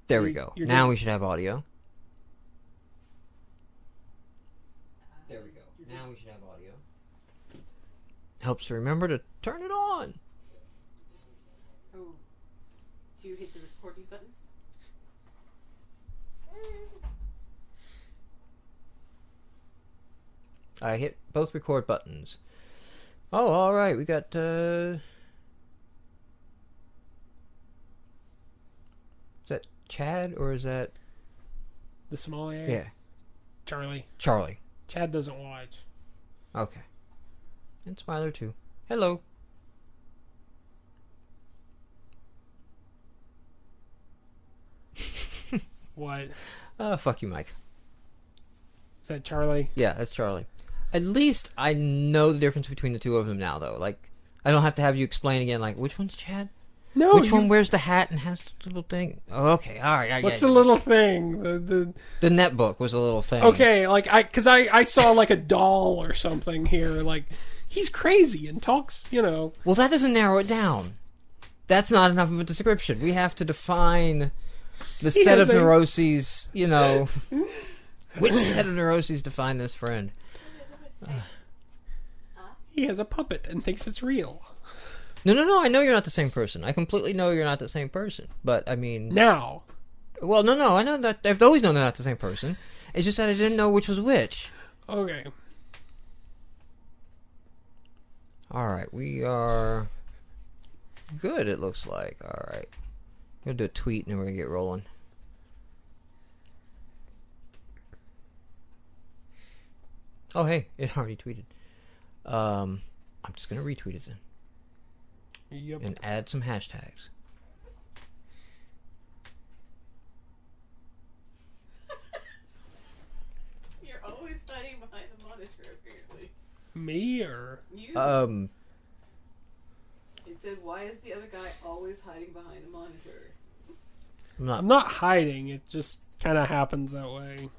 There we go. Now we should have audio. There we go. Now we should have audio. Helps to remember to turn it on. Oh. Do you hit the recording button? I hit both record buttons. Oh, alright. We got, Is that Chad, or is that... The sommelier? Yeah. Charlie. Chad doesn't watch. Okay. And Smiler, too. Hello. What? Fuck you, Mike. Is that Charlie? Yeah, that's Charlie. At least I know the difference between the two of them now, though. Like, I don't have to have you explain again, like, which one's Chad? No, Which one wears the hat and has the little thing? Oh, okay, alright. What's the little thing? The netbook was a little thing. Okay, like, because I saw, like, a doll or something here. Like, he's crazy and talks, you know. Well, that doesn't narrow it down. That's not enough of a description. We have to define the set of neuroses, you know. Which set of neuroses define this friend? He has a puppet and thinks it's real. No, I know you're not the same person. I completely know you're not the same person. But, I mean... Now. Well, no, I know that... I've always known they're not the same person. It's just that I didn't know which was which. Okay. Alright, we are... good, it looks like. Alright. I'm going to do a tweet and then we're going to get rolling. Oh, hey, it already tweeted. I'm just going to retweet it then. Yep. And add some hashtags. You're always hiding behind the monitor, apparently. Me or you? It said, "Why is the other guy always hiding behind a monitor?" I'm not hiding. It just kind of happens that way.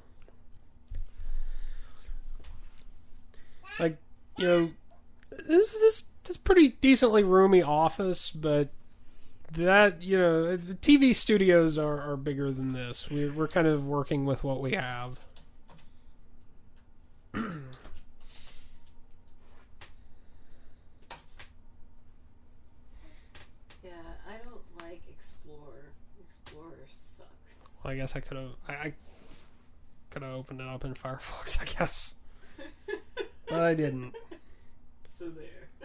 Like, you know, this pretty decently roomy office, but that, you know, the TV studios are bigger than this. We're kind of working with what we have. Yeah, I don't like Explorer. Explorer sucks. Well, I guess I could have opened it up in Firefox, I guess. But I didn't.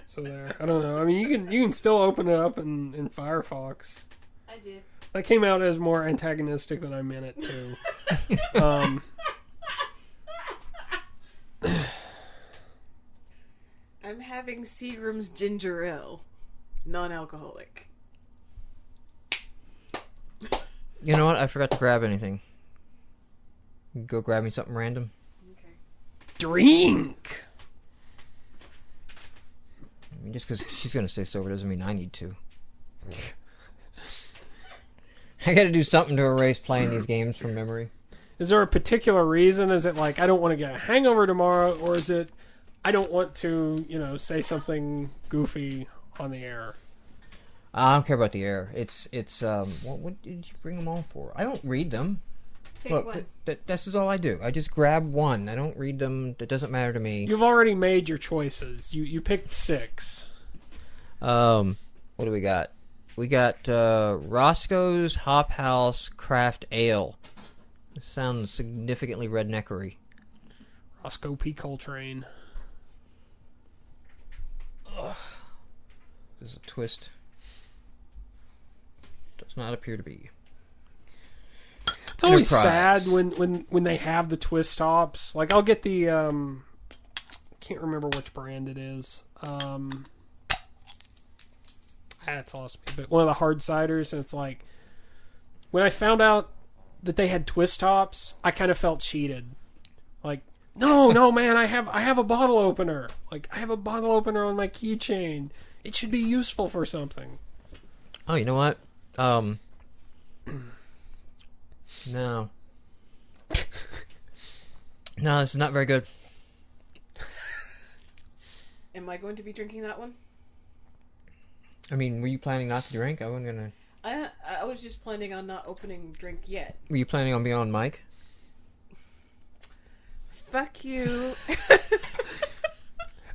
So there. I don't know. I mean, you can still open it up in Firefox. I did. That came out as more antagonistic than I meant it to. I'm having Seagram's ginger ale, non-alcoholic. You know what? I forgot to grab anything. You can go grab me something random. Okay. Drink. I mean, just because she's going to stay sober doesn't mean I need to. I got to do something to erase playing these games from memory. Is there a particular reason? Is it like, I don't want to get a hangover tomorrow, or is it, I don't want to, you know, say something goofy on the air? I don't care about the air. It's what did you bring them all for? I don't read them. Look, this is all I do. I just grab one. I don't read them. It doesn't matter to me. You've already made your choices. You picked 6. What do we got? We got Roscoe's Hop House Craft Ale. This sounds significantly redneckery. Roscoe P. Coltrane. Ugh. There's a twist. Does not appear to be. It's always sad when they have the twist tops. Like, I'll get the can't remember which brand it is. It's lost me, but one of the hard ciders, and it's like, when I found out that they had twist tops, I kind of felt cheated. Like, no, man, I have a bottle opener. Like, I have a bottle opener on my keychain. It should be useful for something. Oh, you know what? No. No, this is not very good. Am I going to be drinking that one? I mean, were you planning not to drink? I wasn't gonna... I was just planning on not opening drink yet. Were you planning on being on mic? Fuck you.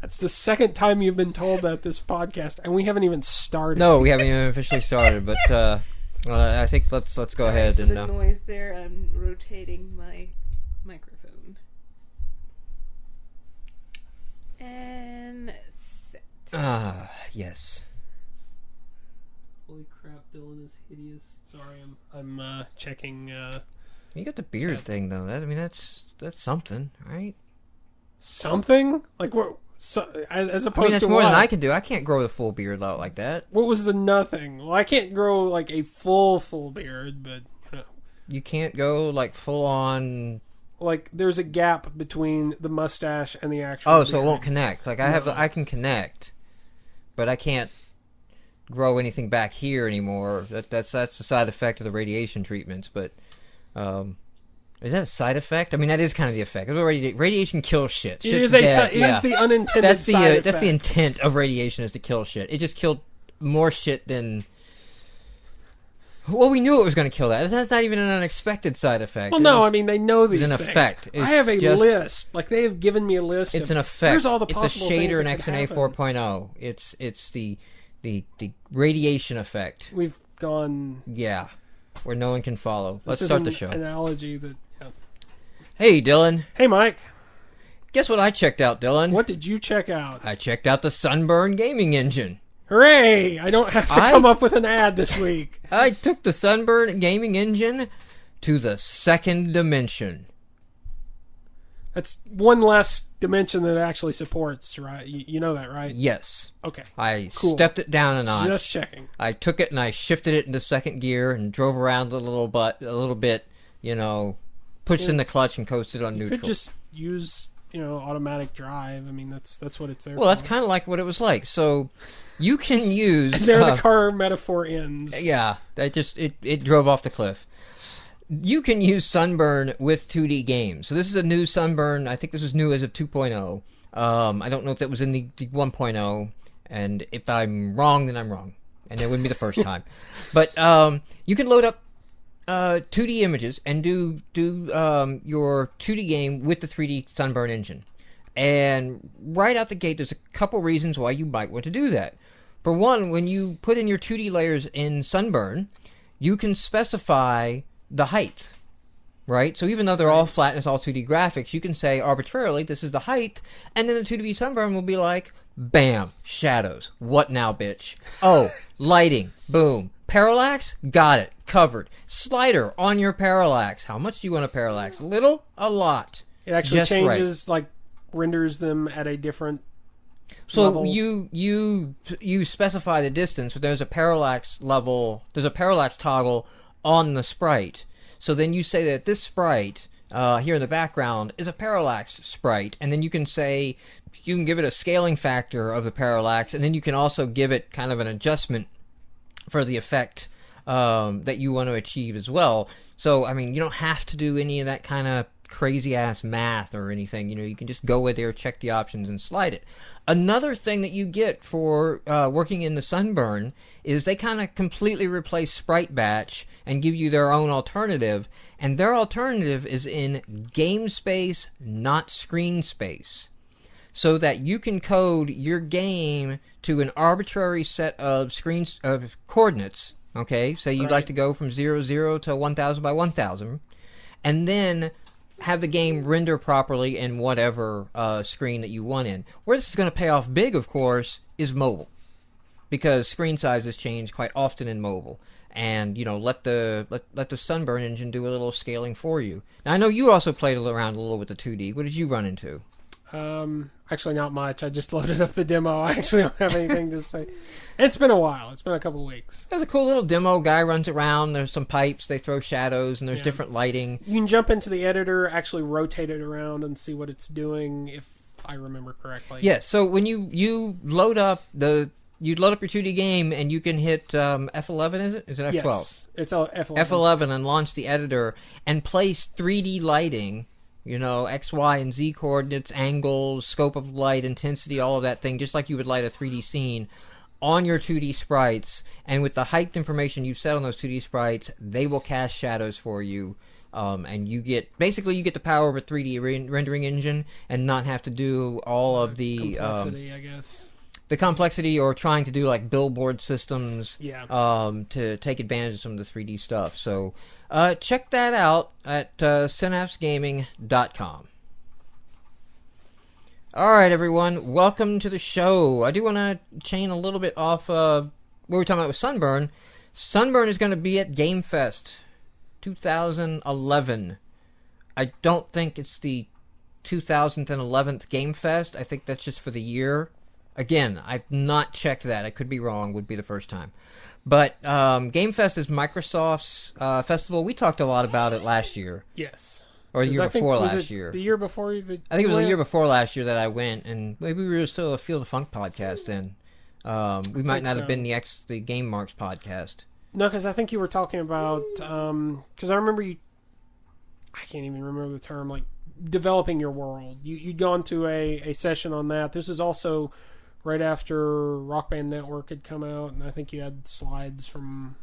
That's the second time you've been told that this podcast, and we haven't even started. No, we haven't even officially started, but I think let's go ahead For and the noise there, I'm rotating my microphone. And set. Yes. Holy crap, Dylan is hideous. Sorry, I'm checking. You got the beard thing though. That's something, right? Something like what? So, as opposed I mean, that's to more what? than I can do. I can't grow the full beard out like that. What was the nothing? Well, I can't grow like a full beard, but You can't go like full on. like there's a gap between the mustache and the actual. Oh, so beard. it won't connect. Like I can connect, but I can't grow anything back here anymore. That's the side effect of the radiation treatments. But is that a side effect? I mean, that is kind of the effect. Radiation kills shit. It is the unintended that's the side effect. that's the intent of radiation, is to kill shit. It just killed more shit than. Well, we knew it was going to kill that. That's not even an unexpected side effect. Well, no, I mean, they know these an things. effect. I have a list. Like, they have given me a list. It's an effect. Here's all the it's a possible things shader in that could XNA happen. 4.0. It's the radiation effect. We've gone... Yeah, where no one can follow. Let's This is start the an show. Analogy that... Yeah. Hey, Dylan. Hey, Mike. Guess what I checked out, Dylan? What did you check out? I checked out the Sunburn gaming engine. Hooray! I don't have to come up with an ad this week. I took the Sunburn gaming engine to the second dimension. That's one less dimension that it actually supports, right? You know that, right? Yes. Okay. I Cool. stepped it down a notch. Just checking. I took it and I shifted it into second gear and drove around a little bit, pushed in the clutch and coasted on You neutral. could just use, automatic drive. I mean, that's what it's there Well, for. that's kind of like what it was like. So you can use... And there the car metaphor ends. Yeah, it drove off the cliff. You can use Sunburn with 2D games. So this is a new Sunburn. I think this is new as of 2.0. I don't know if that was in the 1.0. And if I'm wrong, then I'm wrong. And it wouldn't be the first time. But you can load up 2D images and do your 2D game with the 3D Sunburn engine. And right out the gate, there's a couple reasons why you might want to do that. For one, when you put in your 2D layers in Sunburn, you can specify the height, right? So even though they're all flat and it's all 2D graphics, you can say arbitrarily, this is the height, and then the 2D Sunburn will be like, bam, shadows. What now, bitch? Oh, lighting. Boom. Parallax? Got it. Covered. Slider on your parallax. How much do you want a parallax? Little? A lot. It actually Just changes, renders them at a different So level. you specify the distance, but there's a parallax level, there's a parallax toggle on the sprite. So then you say that this sprite here in the background is a parallax sprite, and then you can give it a scaling factor of the parallax, and then you can also give it kind of an adjustment for the effect that you want to achieve as well. So, I mean, you don't have to do any of that kind of crazy-ass math or anything. You can just go with there, check the options, and slide it. Another thing that you get for working in the Sunburn is they kind of completely replace Sprite Batch and give you their own alternative, and their alternative is in game space, not screen space. So that you can code your game to an arbitrary set of coordinates, okay? Say you'd like to go from 0, 0 to 1000 by 1000, and then have the game render properly in whatever screen that you want in. Where this is going to pay off big, of course, is mobile, because screen sizes change quite often in mobile. And let the Sunburn engine do a little scaling for you. Now I know you also played around a little with the 2D. What did you run into? Actually, not much. I just loaded up the demo. I actually don't have anything to say. It's been a while. It's been a couple of weeks. There's a cool little demo. Guy runs around. There's some pipes. They throw shadows, and there's Yeah. different lighting. You can jump into the editor, actually rotate it around, and see what it's doing, if I remember correctly. Yeah, so when you load up your 2D game, and you can hit F11, is it? Is it F12? Yes, it's F11. F11 and launch the editor and place 3D lighting, X, Y, and Z coordinates, angles, scope of light, intensity, all of that thing, just like you would light a 3D scene on your 2D sprites, and with the height information you've set on those 2D sprites, they will cast shadows for you. And you get the power of a 3D rendering engine and not have to do all of the complexity, I guess. The complexity, or trying to do like billboard systems, to take advantage of some of the 3D stuff. So check that out at synapsegaming.com. All right, everyone, welcome to the show. I do want to chain a little bit off what we were talking about with Sunburn. Sunburn is going to be at GameFest 2011. I don't think it's the 2011th GameFest. I think that's just for the year. Again, I've not checked that. I could be wrong. Would be the first time. But GameFest is Microsoft's festival. We talked a lot about it last year. Yes. Or the year before last year. The year before? I think it was the year before last year that I went, and maybe we were still a Feel the Funk podcast then. We might not have been the GameMarx podcast. No, because I think you were talking about... Because I remember you... I can't even remember the term, like, developing your world. You'd gone to a session on that. This is also right after Rock Band Network had come out, and I think you had slides from...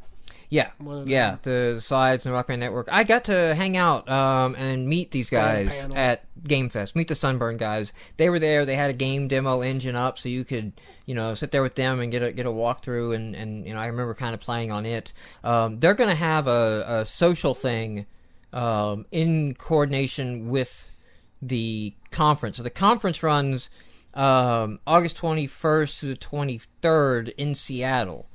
the slides and Rock Band Network. I got to hang out and meet these guys at GameFest. Meet the Sunburn guys. They were there. They had a game demo engine up, so you could, sit there with them and get a walkthrough. And I remember kind of playing on it. They're going to have a social thing in coordination with the conference. So the conference runs August 21st to the 23rd in Seattle.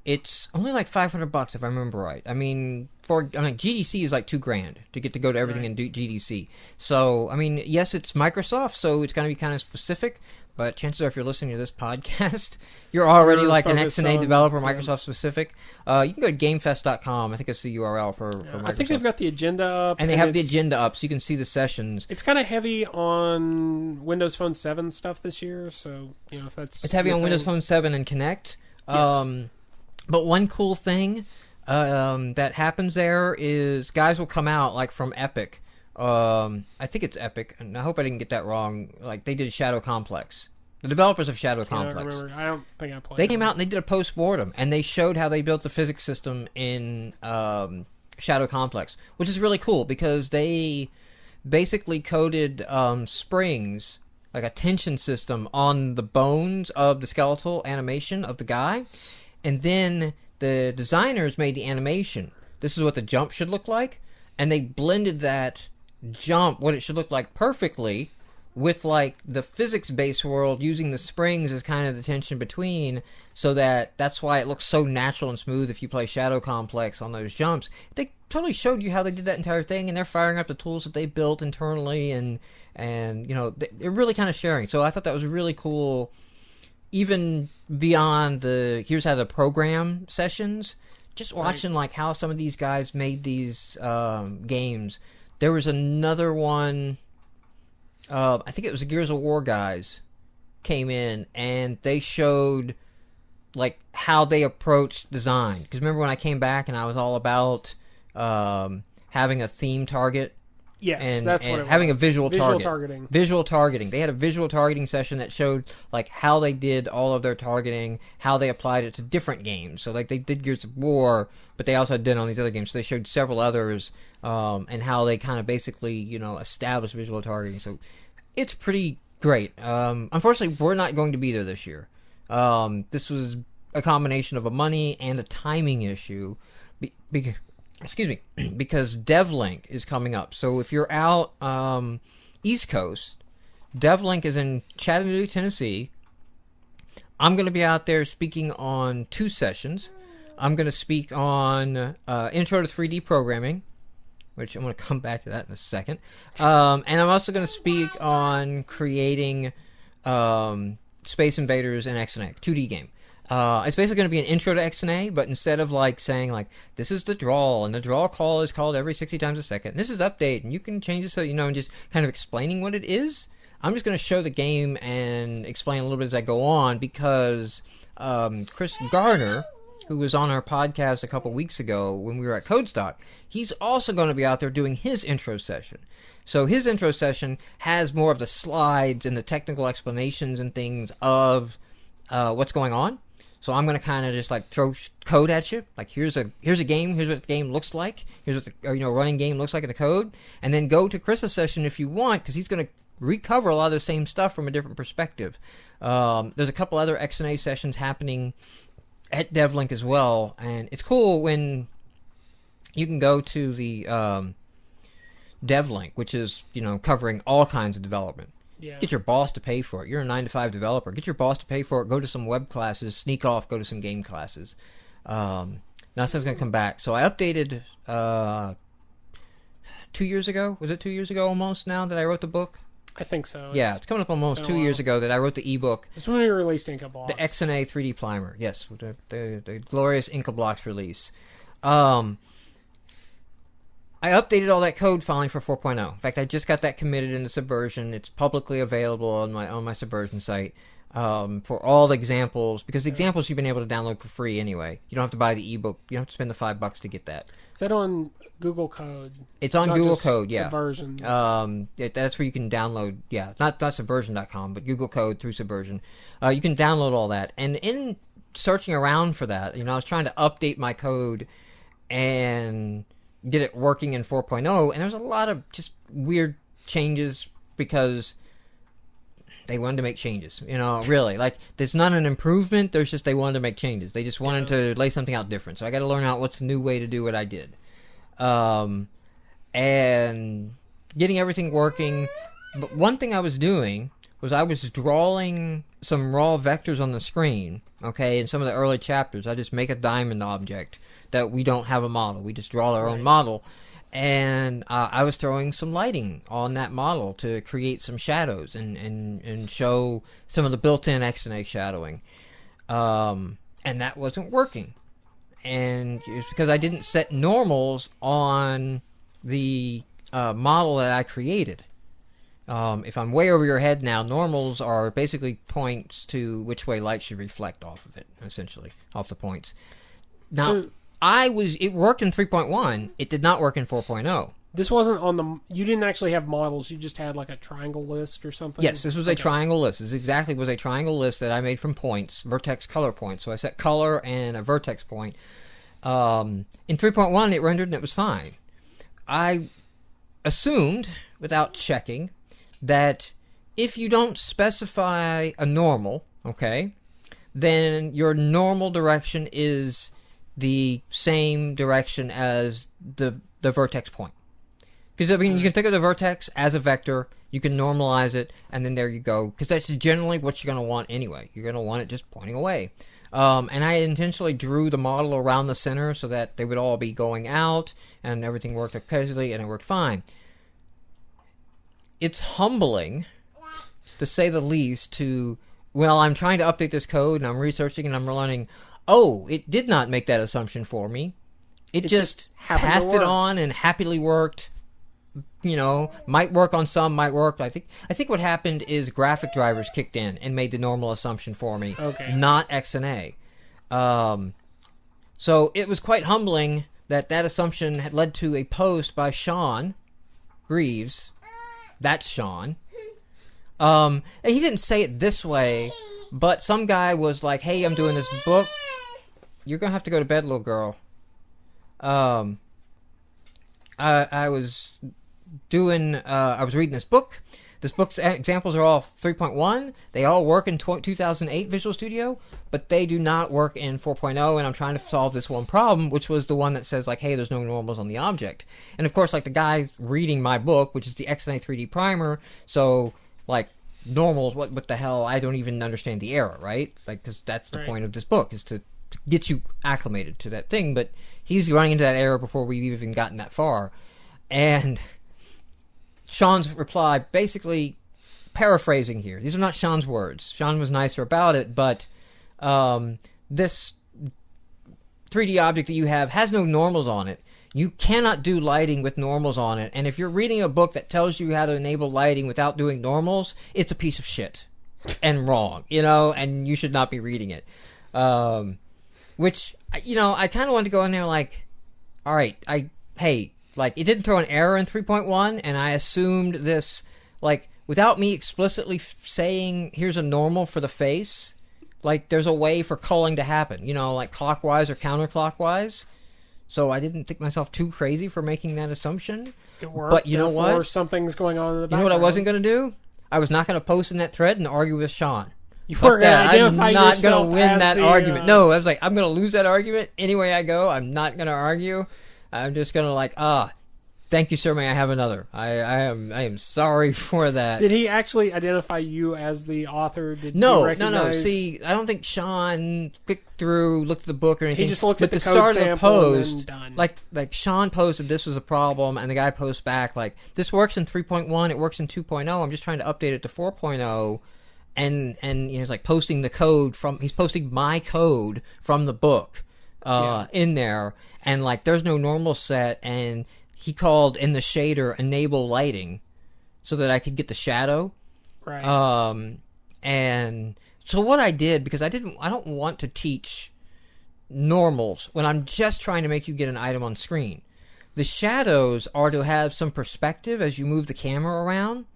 It's only like $500 if I remember right. I mean, GDC is like $2,000 to get to go to everything in GDC. So, I mean, yes, it's Microsoft, so it's going to be kind of specific. But chances are, if you're listening to this podcast, you're already like an XNA developer, Microsoft specific. You can go to GameFest.com. I think it's the URL for Microsoft. I think they've got the agenda up. And they have the agenda up, so you can see the sessions. It's kind of heavy on Windows Phone 7 stuff this year, so if that's... It's heavy on Windows Phone 7 and Kinect. Yes. But one cool thing that happens there is guys will come out like from Epic. I think it's Epic, and I hope I didn't get that wrong. Like they did Shadow Complex. The developers of Shadow Complex. I don't think I played. They came out and they did a post-mortem, and they showed how they built the physics system in Shadow Complex, which is really cool because they basically coded springs, like a tension system, on the bones of the skeletal animation of the guy. And then the designers made the animation. This is what the jump should look like. And they blended that jump, what it should look like, perfectly with like the physics-based world, using the springs as kind of the tension between, so that's why it looks so natural and smooth if you play Shadow Complex on those jumps. They totally showed you how they did that entire thing, and they're firing up the tools that they built internally, and they're really kind of sharing. So I thought that was really cool. Even beyond the here's how to program sessions, just watching like how some of these guys made these games. There was another one, I think it was the Gears of War guys came in and they showed like how they approached design. Because remember when I came back and I was all about having a theme target. Yes, that's what it was. Having a visual targeting. Visual targeting. They had a visual targeting session that showed like how they did all of their targeting, how they applied it to different games. So like they did Gears of War, but they also did it on these other games. So they showed several others, and how they kind of basically established visual targeting. So it's pretty great. Unfortunately, we're not going to be there this year. This was a combination of a money and a timing issue. Because DevLink is coming up. So if you're out East Coast, DevLink is in Chattanooga, Tennessee. I'm going to be out there speaking on 2 sessions. I'm going to speak on Intro to 3D Programming, which I'm going to come back to that in a second. And I'm also going to speak on creating Space Invaders and XNA, 2D game. It's basically going to be an intro to XNA, but instead of like saying like this is the draw and the draw call is called every 60 times a second, and this is update and you can change it so and just kind of explaining what it is. I'm just going to show the game and explain a little bit as I go on because Chris Garner, who was on our podcast a couple weeks ago when we were at Codestock, he's also going to be out there doing his intro session. So his intro session has more of the slides and the technical explanations and things of what's going on. So I'm going to kind of just like throw code at you. Like here's a game. Here's what the game looks like. Here's what the running game looks like in the code. And then go to Chris's session if you want, because he's going to recover a lot of the same stuff from a different perspective. There's a couple other XNA sessions happening at DevLink as well, and it's cool when you can go to the DevLink, which is covering all kinds of development. Yeah. Get your boss to pay for it. You're a 9-to-5 developer. Get your boss to pay for it. Go to some web classes. Sneak off. Go to some game classes. Nothing's going to come back. So I updated 2 years ago. Was it 2 years ago almost now that I wrote the book? I think so. Yeah, it's coming up almost 2 years ago that I wrote the ebook. It's when we released Inca Blocks. The XNA 3D Primer. Yes, the glorious Inca Blocks release. I updated all that code finally for 4.0. In fact, I just got that committed into Subversion. It's publicly available on my Subversion site for all the examples, because the examples you've been able to download for free anyway. You don't have to buy the ebook. You don't have to spend the $5 to get that. Is that on Google Code? It's on Google Code, yeah. Subversion. That's where you can download, yeah, not Subversion.com, but Google Code through Subversion. You can download all that. And in searching around for that, I was trying to update my code and get it working in 4.0, and there's a lot of just weird changes because they wanted to make changes, really. Like, there's not an improvement, there's just they wanted to make changes. They just wanted to lay something out different. So I got to learn out what's the new way to do what I did. And getting everything working. But one thing I was doing was I was drawing some raw vectors on the screen, okay, in some of the early chapters. I just make a diamond object that we don't have a model. We just draw our own model. And I was throwing some lighting on that model to create some shadows and show some of the built-in XNA shadowing. And that wasn't working. And it's because I didn't set normals on the model that I created. If I'm way over your head now, normals are basically points to which way light should reflect off of it, essentially, off the points. Now, it worked in 3.1. It did not work in 4.0. This wasn't on the... You didn't actually have models. You just had like a triangle list or something? Yes, this was a triangle list. This exactly was a triangle list that I made from points, vertex color points. So I set color and a vertex point. In 3.1, it rendered and it was fine. I assumed, without checking, that if you don't specify a normal, okay, then your normal direction is the same direction as the vertex point. Because, you can think of the vertex as a vector, you can normalize it, and then there you go. Because that's generally what you're going to want anyway. You're going to want it just pointing away. And I intentionally drew the model around the center so that they would all be going out, and everything worked perfectly, and it worked fine. It's humbling, to say the least, I'm trying to update this code, and I'm researching, and I'm learning, it did not make that assumption for me. It just passed it on and happily worked. Might work on some, might work. I think what happened is graphic drivers kicked in and made the normal assumption for me, not XNA. So it was quite humbling that assumption had led to a post by Sean Greaves. That's Sean. And he didn't say it this way, but some guy was like, "Hey, I'm doing this book. You're gonna have to go to bed, little girl." I was reading this book. This book's examples are all 3.1. They all work in 2008 Visual Studio, but they do not work in 4.0, and I'm trying to solve this one problem, which was the one that says, like, hey, there's no normals on the object. And, of course, like, the guy reading my book, which is the XNA 3D Primer, so, like, normals, what the hell, I don't even understand the error, right? Like, because that's the point of this book, is to get you acclimated to that thing, but he's running into that error before we've even gotten that far. And Sean's reply, basically paraphrasing here. These are not Sean's words. Sean was nicer about it, but this 3D object that you have has no normals on it. You cannot do lighting with normals on it. And if you're reading a book that tells you how to enable lighting without doing normals, it's a piece of shit and wrong, and you should not be reading it. Which, I kind of wanted to go in there like, all right, it didn't throw an error in 3.1, and I assumed this, like, without me explicitly saying, here's a normal for the face, like there's a way for culling to happen, like clockwise or counterclockwise. So I didn't think myself too crazy for making that assumption. It worked. But you know what? Something's going on in the You background. know what I wasn't going to do? I was not going to post in that thread and argue with Sean. You weren't going to identify I'm not yourself going to win as that the, argument. No, I was like, I'm going to lose that argument anyway I go. I'm not going to argue. I'm just going to thank you, sir. May I have another? I am sorry for that. Did he actually identify you as the author? No. See, I don't think Sean clicked through, looked at the book or anything. He just looked at the code start sample of the post, and then done. Like Sean posted this was a problem, and the guy posts back like, this works in 3.1, it works in 2.0. I'm just trying to update it to 4.0. And he's like posting the code he's posting my code from the book in there, and like there's no normal set, and he called in the shader enable lighting so that I could get the shadow. Right. And so what I did, because I don't want to teach normals when I'm just trying to make you get an item on screen. The shadows are to have some perspective as you move the camera around,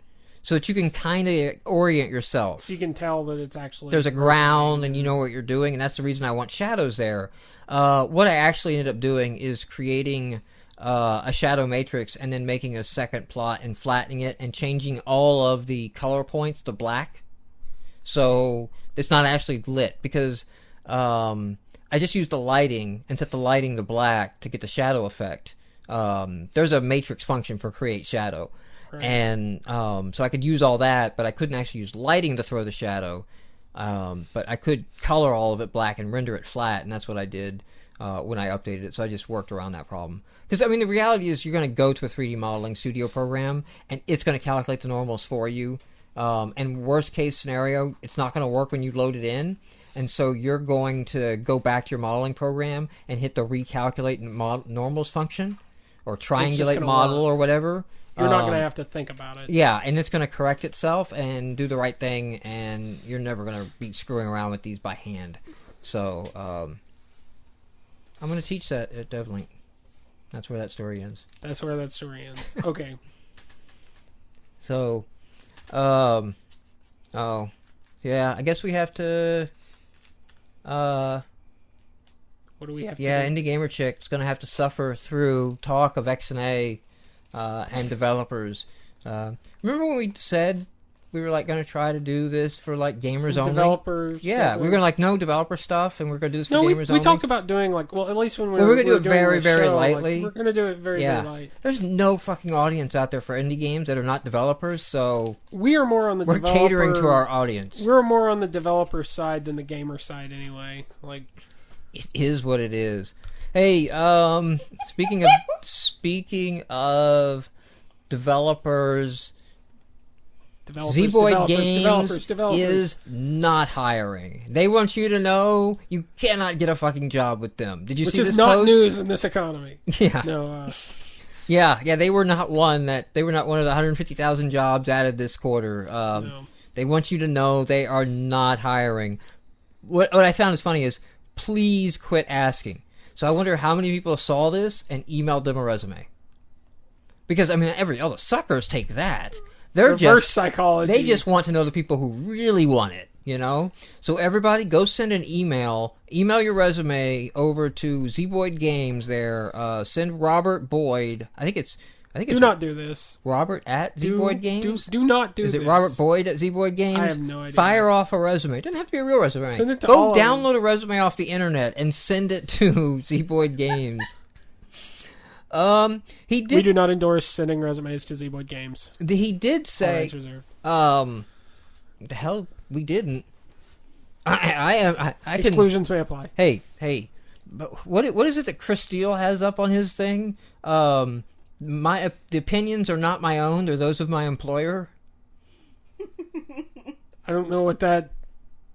so that you can kind of orient yourself. So you can tell that it's actually... There's a ground and you know what you're doing, and that's the reason I want shadows there. What I actually ended up doing is creating a shadow matrix and then making a second plot and flattening it and changing all of the color points to black. So it's not actually lit, because I just used the lighting and set the lighting to black to get the shadow effect. There's a matrix function for create shadow. Right. And so I could use all that, but I couldn't actually use lighting to throw the shadow. But I could color all of it black and render it flat, and that's what I did when I updated it. So I just worked around that problem. Because, I mean, the reality is you're going to go to a 3D modeling studio program, and it's going to calculate the normals for you. And worst case scenario, it's not going to work when you load it in. And so you're going to go back to your modeling program and hit the recalculate normals function, or triangulate model or whatever. You're not going to have to think about it. Yeah, and it's going to correct itself and do the right thing, and you're never going to be screwing around with these by hand. So, I'm going to teach that at DevLink. That's where that story ends. Okay. So, yeah, I guess we have to, what do we have to do? Yeah, Indie Gamer Chick's going to have to suffer through talk of X&A and developers. Remember when we said we were like going to try to do this for like gamers only? Developers. Yeah, we were going to no developer stuff, and we're going to do this for gamers only. We talked about doing at least when we we're were going to do it doing very, the very show, lightly. we're going to do it very, very light. There's no fucking audience out there for indie games that are not developers, so we are more on the we're developer, catering to our audience. We're more on the developer side than the gamer side, anyway. Like, it is what it is. Hey, speaking of developers, Zeboyd Games is not hiring. They want you to know you cannot get a fucking job with them. Did you see this post? Which is not news in this economy. Yeah. No. Yeah. They were not one of the 150,000 jobs added this quarter. No. They want you to know they are not hiring. What I found is funny is, please quit asking. So I wonder how many people saw this and emailed them a resume. Because, I mean, the suckers take that. They're reverse psychology. They just want to know the people who really want it, you know? So everybody, go send an email. Email your resume over to Zeboyd Games there. Send Robert Boyd. I think it's do not do this. Robert at Zeboyd Games? Do not do this. Is it Robert Boyd at Zeboyd Games? I have no idea. Fire off a resume. It doesn't have to be a real resume. Send it to Go download a resume off the internet and send it to Zeboyd Games. We do not endorse sending resumes to Zeboyd Games. He did say, the hell, we didn't. Exclusions may apply. Hey, but what is it that Chris Steele has up on his thing? The opinions are not my own; they're those of my employer. I don't know what that.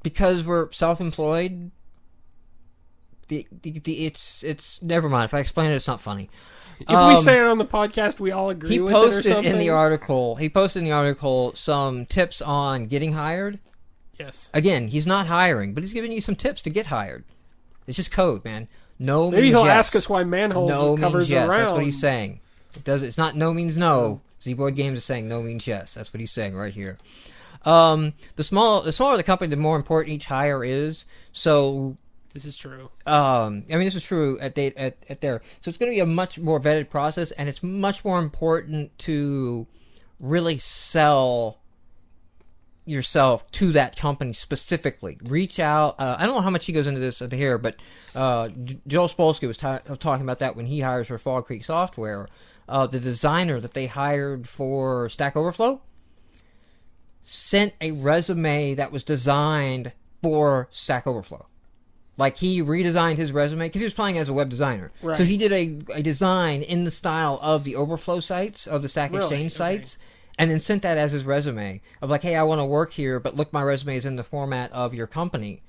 Because we're self-employed. It's never mind. If I explain it, it's not funny. If we say it on the podcast, we all agree with it or something. He posted in the article some tips on getting hired. Yes. Again, he's not hiring, but he's giving you some tips to get hired. It's just code, man. No Maybe means he'll yes. ask us why manholes no covers means yes. around. That's what he's saying. It's not no means no. Zeboyd Games is saying no means yes. That's what he's saying right here. The smaller the company, the more important each hire is. So This is true. I mean, this is true at there. So it's going to be a much more vetted process, and it's much more important to really sell yourself to that company specifically. Reach out. I don't know how much he goes into this here, but Joel Spolsky was talking about that when he hires for Fall Creek Software. The designer that they hired for Stack Overflow sent a resume that was designed for Stack Overflow. Like, he redesigned his resume because he was playing as a web designer. Right. So he did a design in the style of the Overflow sites, of the Stack Exchange sites, and then sent that as his resume of like, hey, I want to work here, but look, my resume is in the format of your company.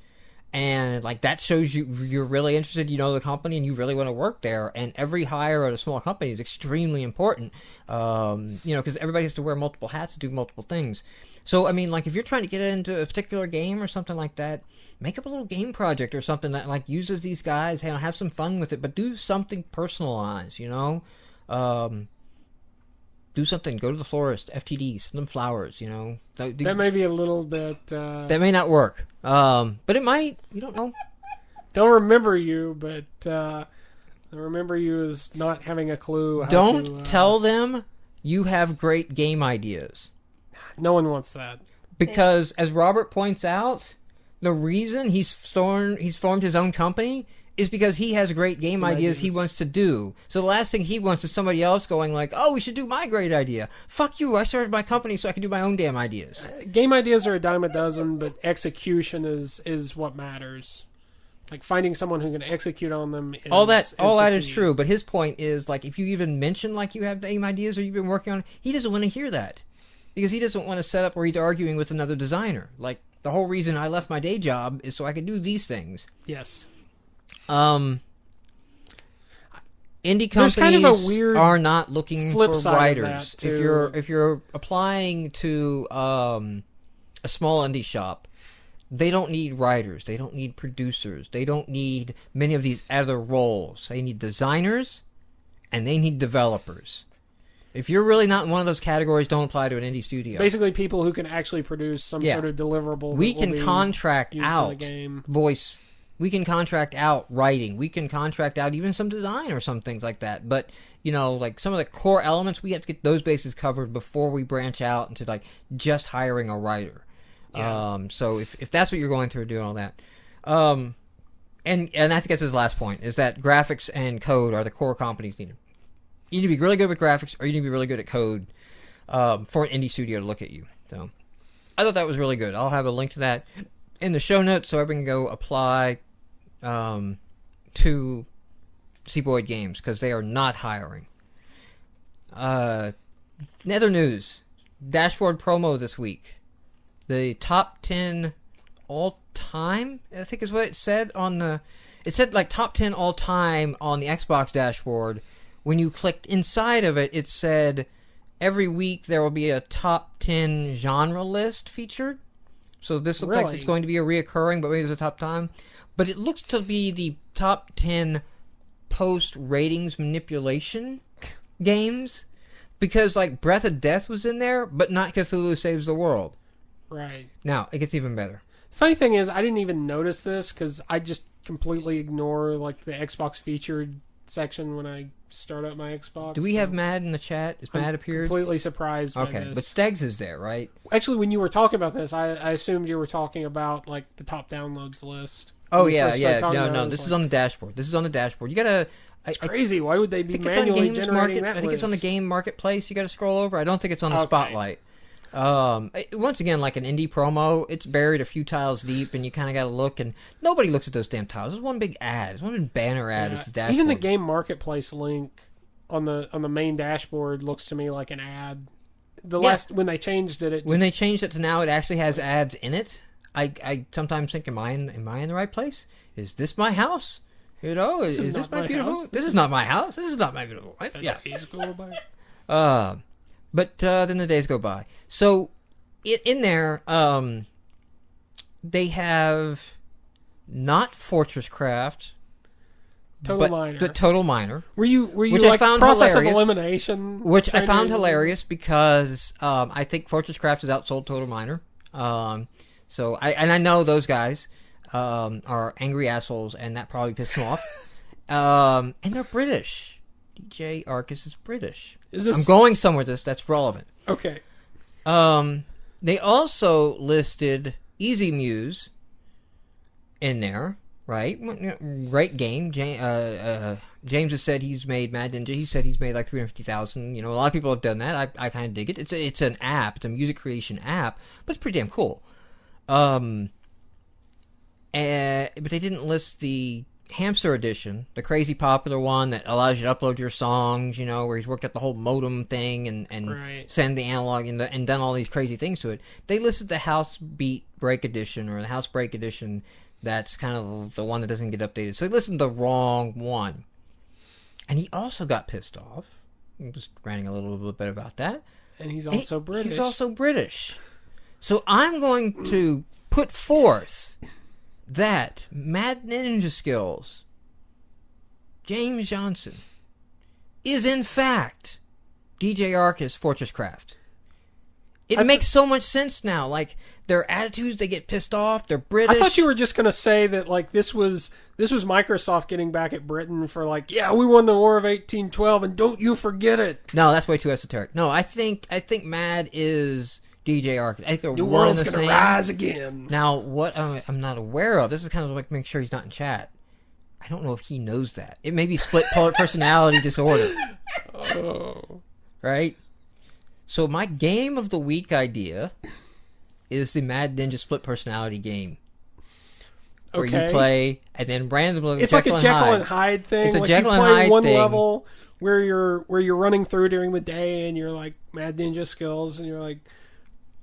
And like, that shows you're really interested, you know, the company, and you really want to work there. And every hire at a small company is extremely important, because everybody has to wear multiple hats to do multiple things. So, I mean, like, if you're trying to get into a particular game or something like that, make up a little game project or something that, like, uses these guys, have some fun with it, but do something personalized, you know? Do something, go to the florist, FTD, send them flowers, you know? That may be a little bit... that may not work. But it might, you don't know. They'll remember you, but they'll remember you as not having a clue how Don't tell them you have great game ideas. No one wants that. Because, as Robert points out, the reason he's formed his own company is because he has great game ideas he wants to do. So the last thing he wants is somebody else going like, oh, we should do my great idea. Fuck you, I started my company so I can do my own damn ideas. Game ideas are a dime a dozen, but execution is what matters. Like, finding someone who can execute on them is all that the is key. true, but his point is, like, if you even mention like you have game ideas or you've been working on it, he doesn't want to hear that. Because he doesn't want to set up where he's arguing with another designer. Like, the whole reason I left my day job is so I could do these things. Yes. Indie companies kind of a weird are not looking flip for side of writers. that, too. If you're applying to a small indie shop, they don't need writers. They don't need producers. They don't need many of these other roles. They need designers, and they need developers. If you're really not in one of those categories, don't apply to an indie studio. Basically, people who can actually produce some sort of deliverable. We can contract out voice. We can contract out writing. We can contract out even some design or some things like that. But, like some of the core elements, we have to get those bases covered before we branch out into like just hiring a writer. Yeah. So if that's what you're going through, doing all that. And I think that's his last point, is that graphics and code are the core competencies needed. You need to be really good with graphics, or you need to be really good at code for an indie studio to look at you. So I thought that was really good. I'll have a link to that in the show notes so everyone can go apply to Zeboyd Games, because they are not hiring. Other news. Dashboard promo this week. The top 10 all-time, I think is what it said on the... It said like top 10 all-time on the Xbox dashboard. When you clicked inside of it, it said every week there will be a top 10 genre list featured. So this looks like it's going to be a reoccurring, but maybe it's a top time. But it looks to be the top 10 post-ratings manipulation games. Because, like, Breath of Death was in there, but not Cthulhu Saves the World. Right. Now, it gets even better. Funny thing is, I didn't even notice this, because I just completely ignore, like, the Xbox featured section when I start up my Xbox. Do we have Matt in the chat? Is Matt appeared? Completely surprised by Okay, this. but Stegs is there, right? Actually, when you were talking about this, I assumed you were talking about, like, the top downloads list. Oh, yeah. No, this is on the dashboard. This is on the dashboard. You gotta... It's crazy. Why would they be manually generating that list? I think it's on the Game Marketplace. You gotta scroll over. I don't think it's on the Spotlight. Once again, like an indie promo, it's buried a few tiles deep, and you kind of got to look, and nobody looks at those damn tiles. There's one big ad. There's one big banner ad. It's the dashboard. Even the Game Marketplace link on the main dashboard looks to me like an ad. When they changed it, when they changed it to now, it actually has ads in it. I sometimes think, am I in the right place? Is this my house? Is this my beautiful? House. This is not my house. This is not my beautiful wife. Yeah. But then the days go by. So, in there, they have not Fortress Craft, Minor. The Total Minor. Were you which like I found process hilarious, of elimination? Which I found hilarious because I think Fortress Craft has outsold Total Minor. So I know those guys are angry assholes, and that probably pissed them off. And they're British. DJ Arcus is British. I'm going somewhere that's relevant. Okay. They also listed Easy Muse in there, right? Great game. James has said he's made Mad Ninja. He said he's made like 350,000. A lot of people have done that. I kind of dig it. It's an app. It's a music creation app, but it's pretty damn cool. But they didn't list the Hamster Edition, the crazy popular one that allows you to upload your songs, where he's worked out the whole modem thing and right. send the analog and done all these crazy things to it. They listed the House Beat Break Edition or the House Break Edition. That's kind of the one that doesn't get updated. So they listed the wrong one. And he also got pissed off. He was ranting a little bit about that. And he's also British. He's also British. So I'm going to put forth that Mad Ninja Skills, James Johnson, is in fact DJ Arcus Fortress Craft. It makes so much sense now. Like, their attitudes, they get pissed off, they're British. I thought you were just going to say that, like, this was Microsoft getting back at Britain for, like, yeah, we won the War of 1812, and don't you forget it. No, that's way too esoteric. No, I think Mad is DJ Arcus. I think they're New one world's and the going to same. rise again. Now, what I'm not aware of, this is kind of like make sure he's not in chat. I don't know if he knows that. It may be split personality disorder. Oh. Right? So my game of the week idea is the Mad Ninja split personality game. Where you play and then randomly it's like a Jekyll and Hyde thing. It's a like Jekyll you and play Hyde one thing. level where you're running through during the day and you're like Mad Ninja Skills and you're like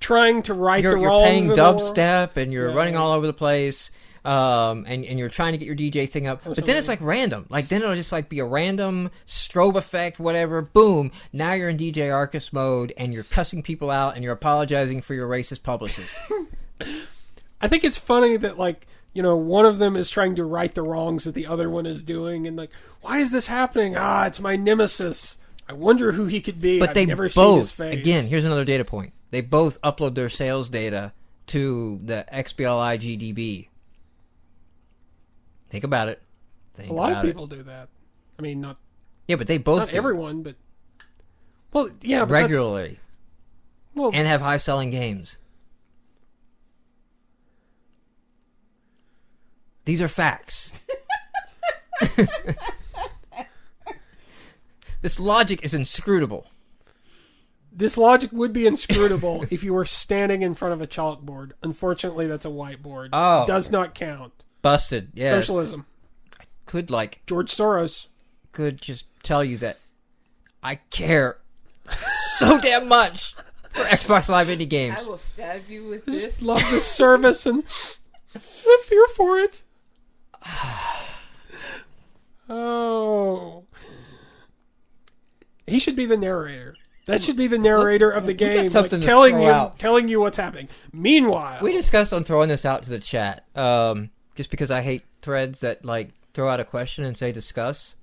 trying to right the wrongs. You're playing of the dubstep and you're running all over the place. And you're trying to get your DJ thing up, but then it's like random. Like then it'll just like be a random strobe effect, whatever. Boom! Now you're in DJ Arcus mode, and you're cussing people out, and you're apologizing for your racist publicist. I think it's funny that like one of them is trying to right the wrongs that the other one is doing, and like, why is this happening? It's my nemesis. I wonder who he could be. But I've they never both, seen his face. Again, here's another data point. They both upload their sales data to the XBLI GDB. Think about it. A lot of people do that. I mean, not. Yeah, but they both. Not everyone, but. Well, yeah, but regularly. Well, and have high selling games. These are facts. This logic is inscrutable. This logic would be inscrutable if you were standing in front of a chalkboard. Unfortunately, that's a whiteboard. Oh. It does not count. Busted, yes. Socialism. I could, George Soros. Could just tell you that I care so damn much for Xbox Live Indie Games. I will stab you with I this. just love this service and I'm here for it. Oh. He should be the narrator. That should be the narrator of the game, telling you what's happening. Meanwhile, we discussed on throwing this out to the chat, just because I hate threads that throw out a question and say discuss.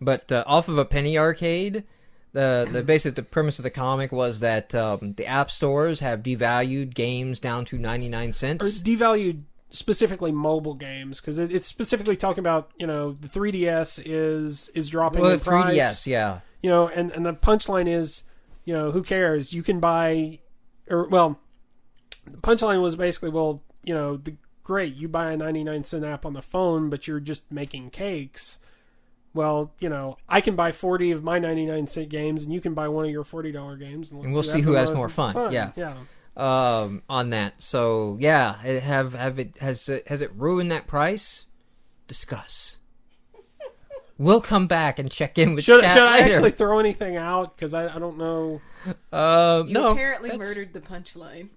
But off of a penny arcade, the premise of the comic was that the app stores have devalued games down to 99 cents. Or devalued specifically mobile games, because it's specifically talking about the 3DS is dropping in price. 3DS, yeah. And the punchline is, who cares? You can buy, the punchline was basically, great, you buy a 99-cent app on the phone, but you're just making cakes. Well, I can buy 40 of my 99-cent games, and you can buy one of your $40 games, and we'll see who has more fun. Yeah. On that. So yeah, has it ruined that price? Discuss. We'll come back and check in with Should chat I later. actually throw anything out? Because I don't know. You no. apparently murdered the punchline.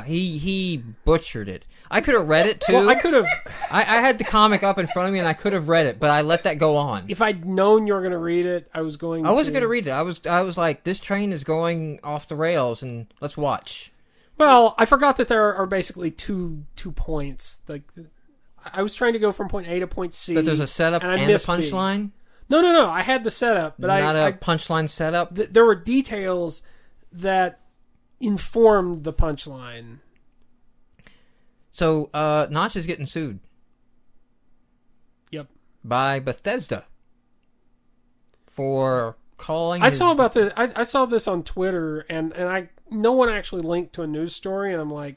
He butchered it. I could have read it too. Well, I could have. I had the comic up in front of me and I could have read it, but I let that go on. If I'd known you were going to read it, I wasn't going to read it. I was like, this train is going off the rails, and let's watch. Well, I forgot that there are basically two points. Like, I was trying to go from point A to point C. But there's a setup and a punchline? No. I had the setup, but not a punchline setup. There were details that informed the punchline. So, Notch is getting sued. Yep. By Bethesda for calling. I saw about this. I saw this on Twitter, and no one actually linked to a news story, and I'm like,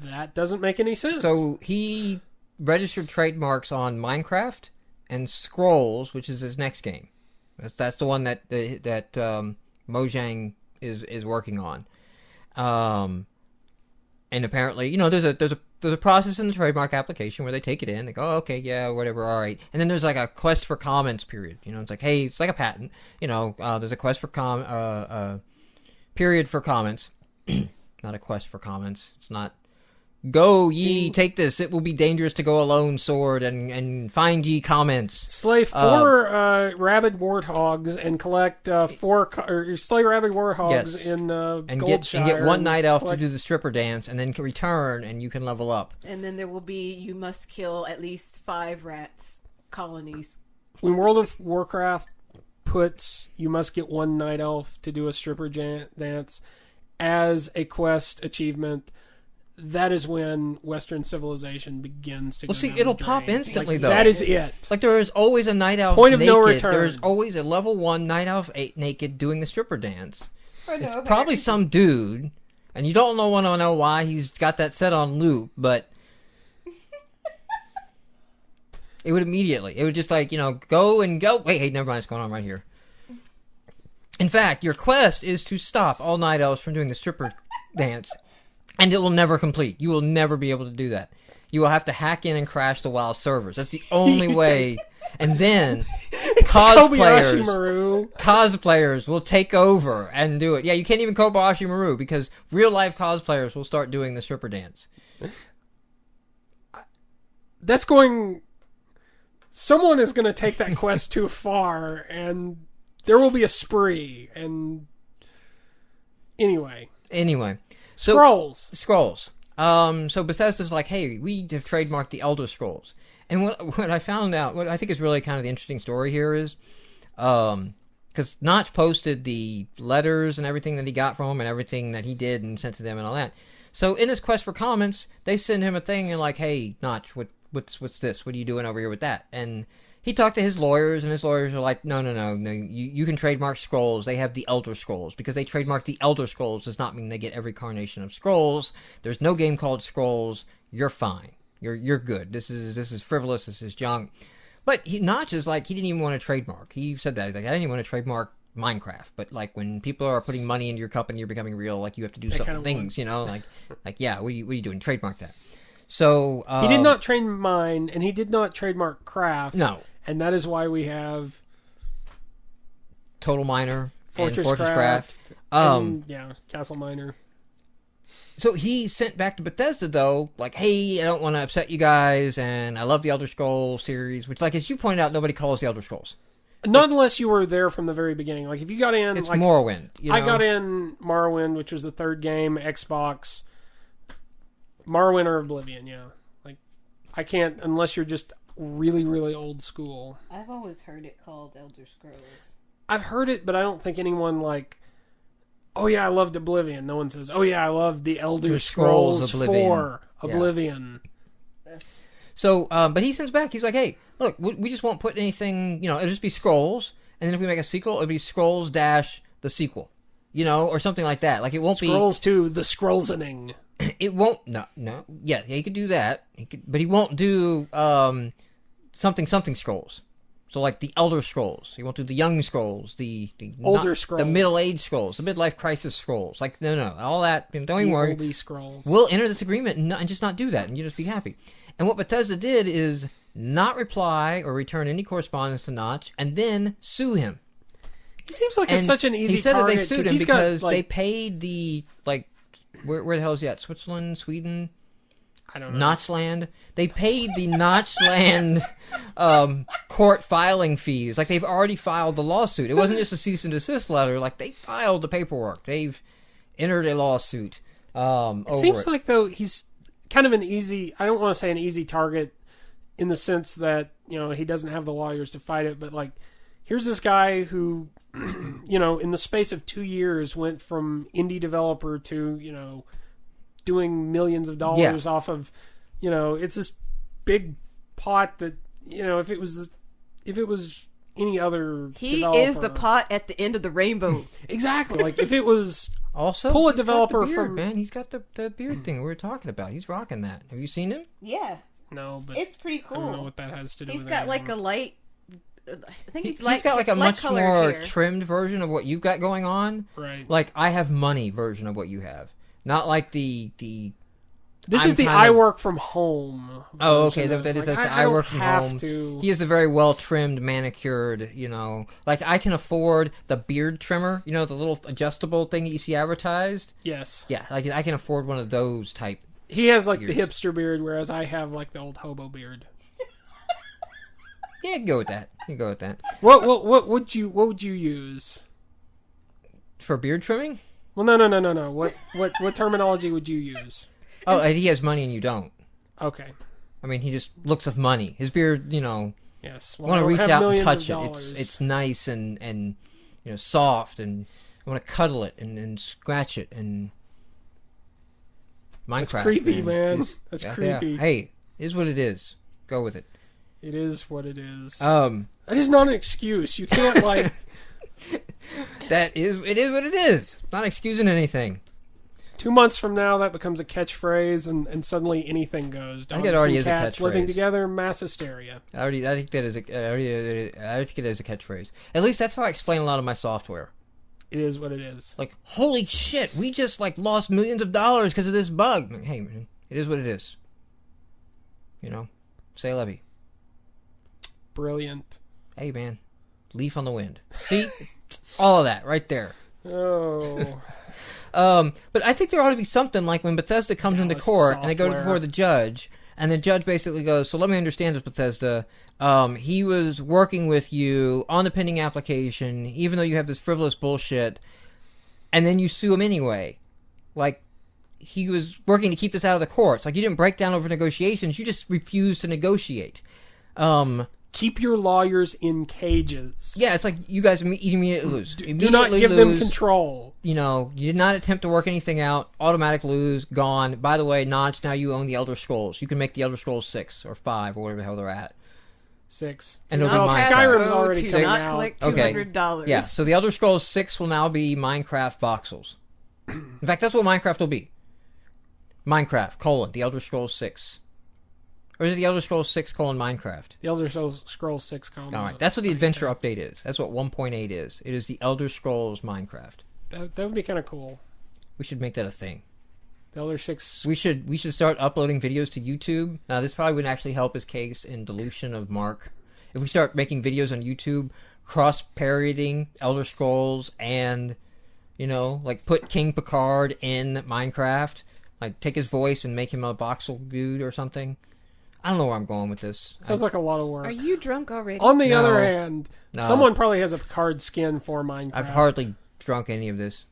that doesn't make any sense. So he registered trademarks on Minecraft and Scrolls, which is his next game. That's the one that Mojang is working on. And apparently, there's a process in the trademark application where they take it in, they go, oh, okay, yeah, whatever, all right. And then there's like a quest for comments period. It's like, hey, it's like a patent. There's a quest for period for comments. Not a quest for comments. It's not, go ye, take this, it will be dangerous to go alone, sword, and find ye comments. Slay 4 rabid warthogs and collect slay rabid warthogs in Goldshire. And get one night elf to do the stripper dance, and then return, and you can level up. And then there will be, you must kill at least 5 rats colonies. When World of Warcraft puts, you must get one night elf to do a stripper dance as a quest achievement, that is when Western civilization begins to go down it'll the pop drain. instantly, though. That is it. Like, there is always a night elf Point of naked. no return. There's always a level 1 night elf naked doing the stripper dance. It's probably some dude, and you don't want to know why he's got that set on loop, but it would immediately. It would just go and go. Wait, hey, never mind, what's going on right here. In fact, your quest is to stop all night elves from doing the stripper dance. And it will never complete. You will never be able to do that. You will have to hack in and crash the WoW servers. That's the only way. And then cosplayers will take over and do it. Yeah, you can't even Kobayashi Maru because real life cosplayers will start doing the stripper dance. That's going. Someone is going to take that quest too far, and there will be a spree. And anyway. Scrolls. So Bethesda's like, hey, we have trademarked the Elder Scrolls. And what I found out, what I think is really kind of the interesting story here is, because Notch posted the letters and everything that he got from him and everything that he did and sent to them and all that. So in his quest for comments, they send him a thing and like, hey, Notch, what's this? What are you doing over here with that? And he talked to his lawyers, and his lawyers are like, no, you can trademark Scrolls. They have the Elder Scrolls. Because they trademark the Elder Scrolls does not mean they get every carnation of Scrolls. There's no game called Scrolls. You're fine. You're good. This is frivolous. This is junk. But Notch is like, he didn't even want to trademark. He said that. He's like, I didn't even want to trademark Minecraft. But like, when people are putting money into your company, you're becoming real, like you have to do certain things, like yeah, what are you doing? Trademark that. So he did not trademark mine, and he did not trademark craft. No. And that is why we have Total Miner, Fortress Craft. Castle Miner. So he sent back to Bethesda, though, like, hey, I don't want to upset you guys, and I love the Elder Scrolls series, which, like, as you pointed out, nobody calls the Elder Scrolls. Not unless you were there from the very beginning. Like, if you got in... It's Morrowind. I got in Morrowind, which was the third game, Xbox. Morrowind or Oblivion, yeah. Like, I can't, unless you're just really, really old school. I've always heard it called Elder Scrolls. I've heard it, but I don't think anyone like, oh yeah, I loved Oblivion. No one says, oh yeah, I loved the Elder Scrolls 4 Oblivion. Yeah. So, but he sends back, he's like, hey, look, we just won't put anything, it'll just be Scrolls, and then if we make a sequel, it'll be Scrolls - the sequel, or something like that. Like, it won't Scrolls 2, the Scrollsening. It won't, no, yeah, he could do that, but he won't do, something Scrolls. So like the Elder Scrolls. He won't do the Young Scrolls, the Older Scrolls. The Middle-Age Scrolls, the Midlife Crisis Scrolls. Like, no, all that, don't even worry. Oldie Scrolls. We'll enter this agreement and just not do that, and you just be happy. And what Bethesda did is not reply or return any correspondence to Notch, and then sue him. He seems like it's such an easy he said target. That they sued him because they paid the, like, where the hell is he at? Switzerland? Sweden? I don't know. Notchland. They paid the Notchland court filing fees. Like, they've already filed the lawsuit. It wasn't just a cease and desist letter. Like, they filed the paperwork. They've entered a lawsuit over it. Seems like, though, he's kind of an easy... I don't want to say an easy target in the sense that, he doesn't have the lawyers to fight it. But, like, here's this guy who, in the space of 2 years went from indie developer to, doing millions of dollars off of, it's this big pot that, if it was any other He developer, is the pot at the end of the rainbow. Exactly. Like if it was Also, pull a he's got developer the beard, from man. He's got the beard thing we were talking about. He's rocking that. Have you seen him? Yeah, no, but it's pretty I don't know cool. what that has to do He's with got anything. like a light. I think He's light. got like a light much colored more hair. trimmed version of what you've got going on. right. Like I have money version of what you have. Not like the. This I'm is the kind I of- work from home. Oh, okay. version of, That is like, that's the I I don't work from have home. to. He is the very well trimmed, manicured. Like I can afford the beard trimmer. The little adjustable thing that you see advertised. Yes, Yeah, like I can afford one of those type. he has like the Beards. hipster beard, whereas I have like the old hobo beard. Yeah, go with that. You go with that What would you use? for beard trimming. Well, no. What terminology would you use? Oh, and he has money and you don't. Okay. I mean, he just looks with money. His beard, Yes. I Well, want to don't reach have out and millions touch of it. dollars. It's nice and soft, and I want to cuddle it and scratch it and Minecraft. That's creepy, man. That's Yeah. creepy. Hey, it is what it is. Go with it. It is what it is. That That is not an excuse. You can't like. it is what it is. Not excusing anything. 2 months from now, that becomes a catchphrase, and suddenly anything goes. I think it already is a cats living catchphrase. together, mass hysteria. I think that is I think it is a catchphrase. At least that's how I explain a lot of my software. It is what it is. Like, holy shit, we just lost millions of dollars because of this bug. Like, hey, man, it is what it is. Say levy. Brilliant. Hey, man, leaf on the wind. See, all of that right there. Oh. But I think there ought to be something like when Bethesda comes into Dallas court and they go software. before the judge, and the judge basically goes, "So let me understand this, Bethesda. He was working with you on the pending application, even though you have this frivolous bullshit, and then you sue him anyway. Like, he was working to keep this out of the courts. Like, you didn't break down over negotiations. You just refused to negotiate. Keep your lawyers in cages. Yeah, it's like you guys immediately lose. Do not give them control. You did not attempt to work anything out. Automatic lose, gone. By the way, Notch, now you own the Elder Scrolls. You can make the Elder Scrolls 6 or 5 or whatever the hell they're at. 6. And it'll be Well, Minecraft. Skyrim's already to coming not out. collect Okay. $200. Yeah, so the Elder Scrolls 6 will now be Minecraft voxels. In fact, that's what Minecraft will be. Minecraft, the Elder Scrolls 6. Or is it the Elder Scrolls 6, Minecraft? The Elder Scrolls 6 column. Alright, that's what the Adventure Update is. That's what 1.8 is. It is the Elder Scrolls Minecraft. That would be kind of cool. We should make that a thing. The Elder 6. We should start uploading videos to YouTube. Now, this probably wouldn't actually help his case in dilution of Mark. If we start making videos on YouTube, cross-parodying Elder Scrolls and, put King Picard in Minecraft. Like, take his voice and make him a voxel dude or something. I don't know where I'm going with this. Sounds like a lot of work. Are you drunk already? On the No. other hand, No. someone probably has a Picard skin for Minecraft. I've hardly drunk any of this.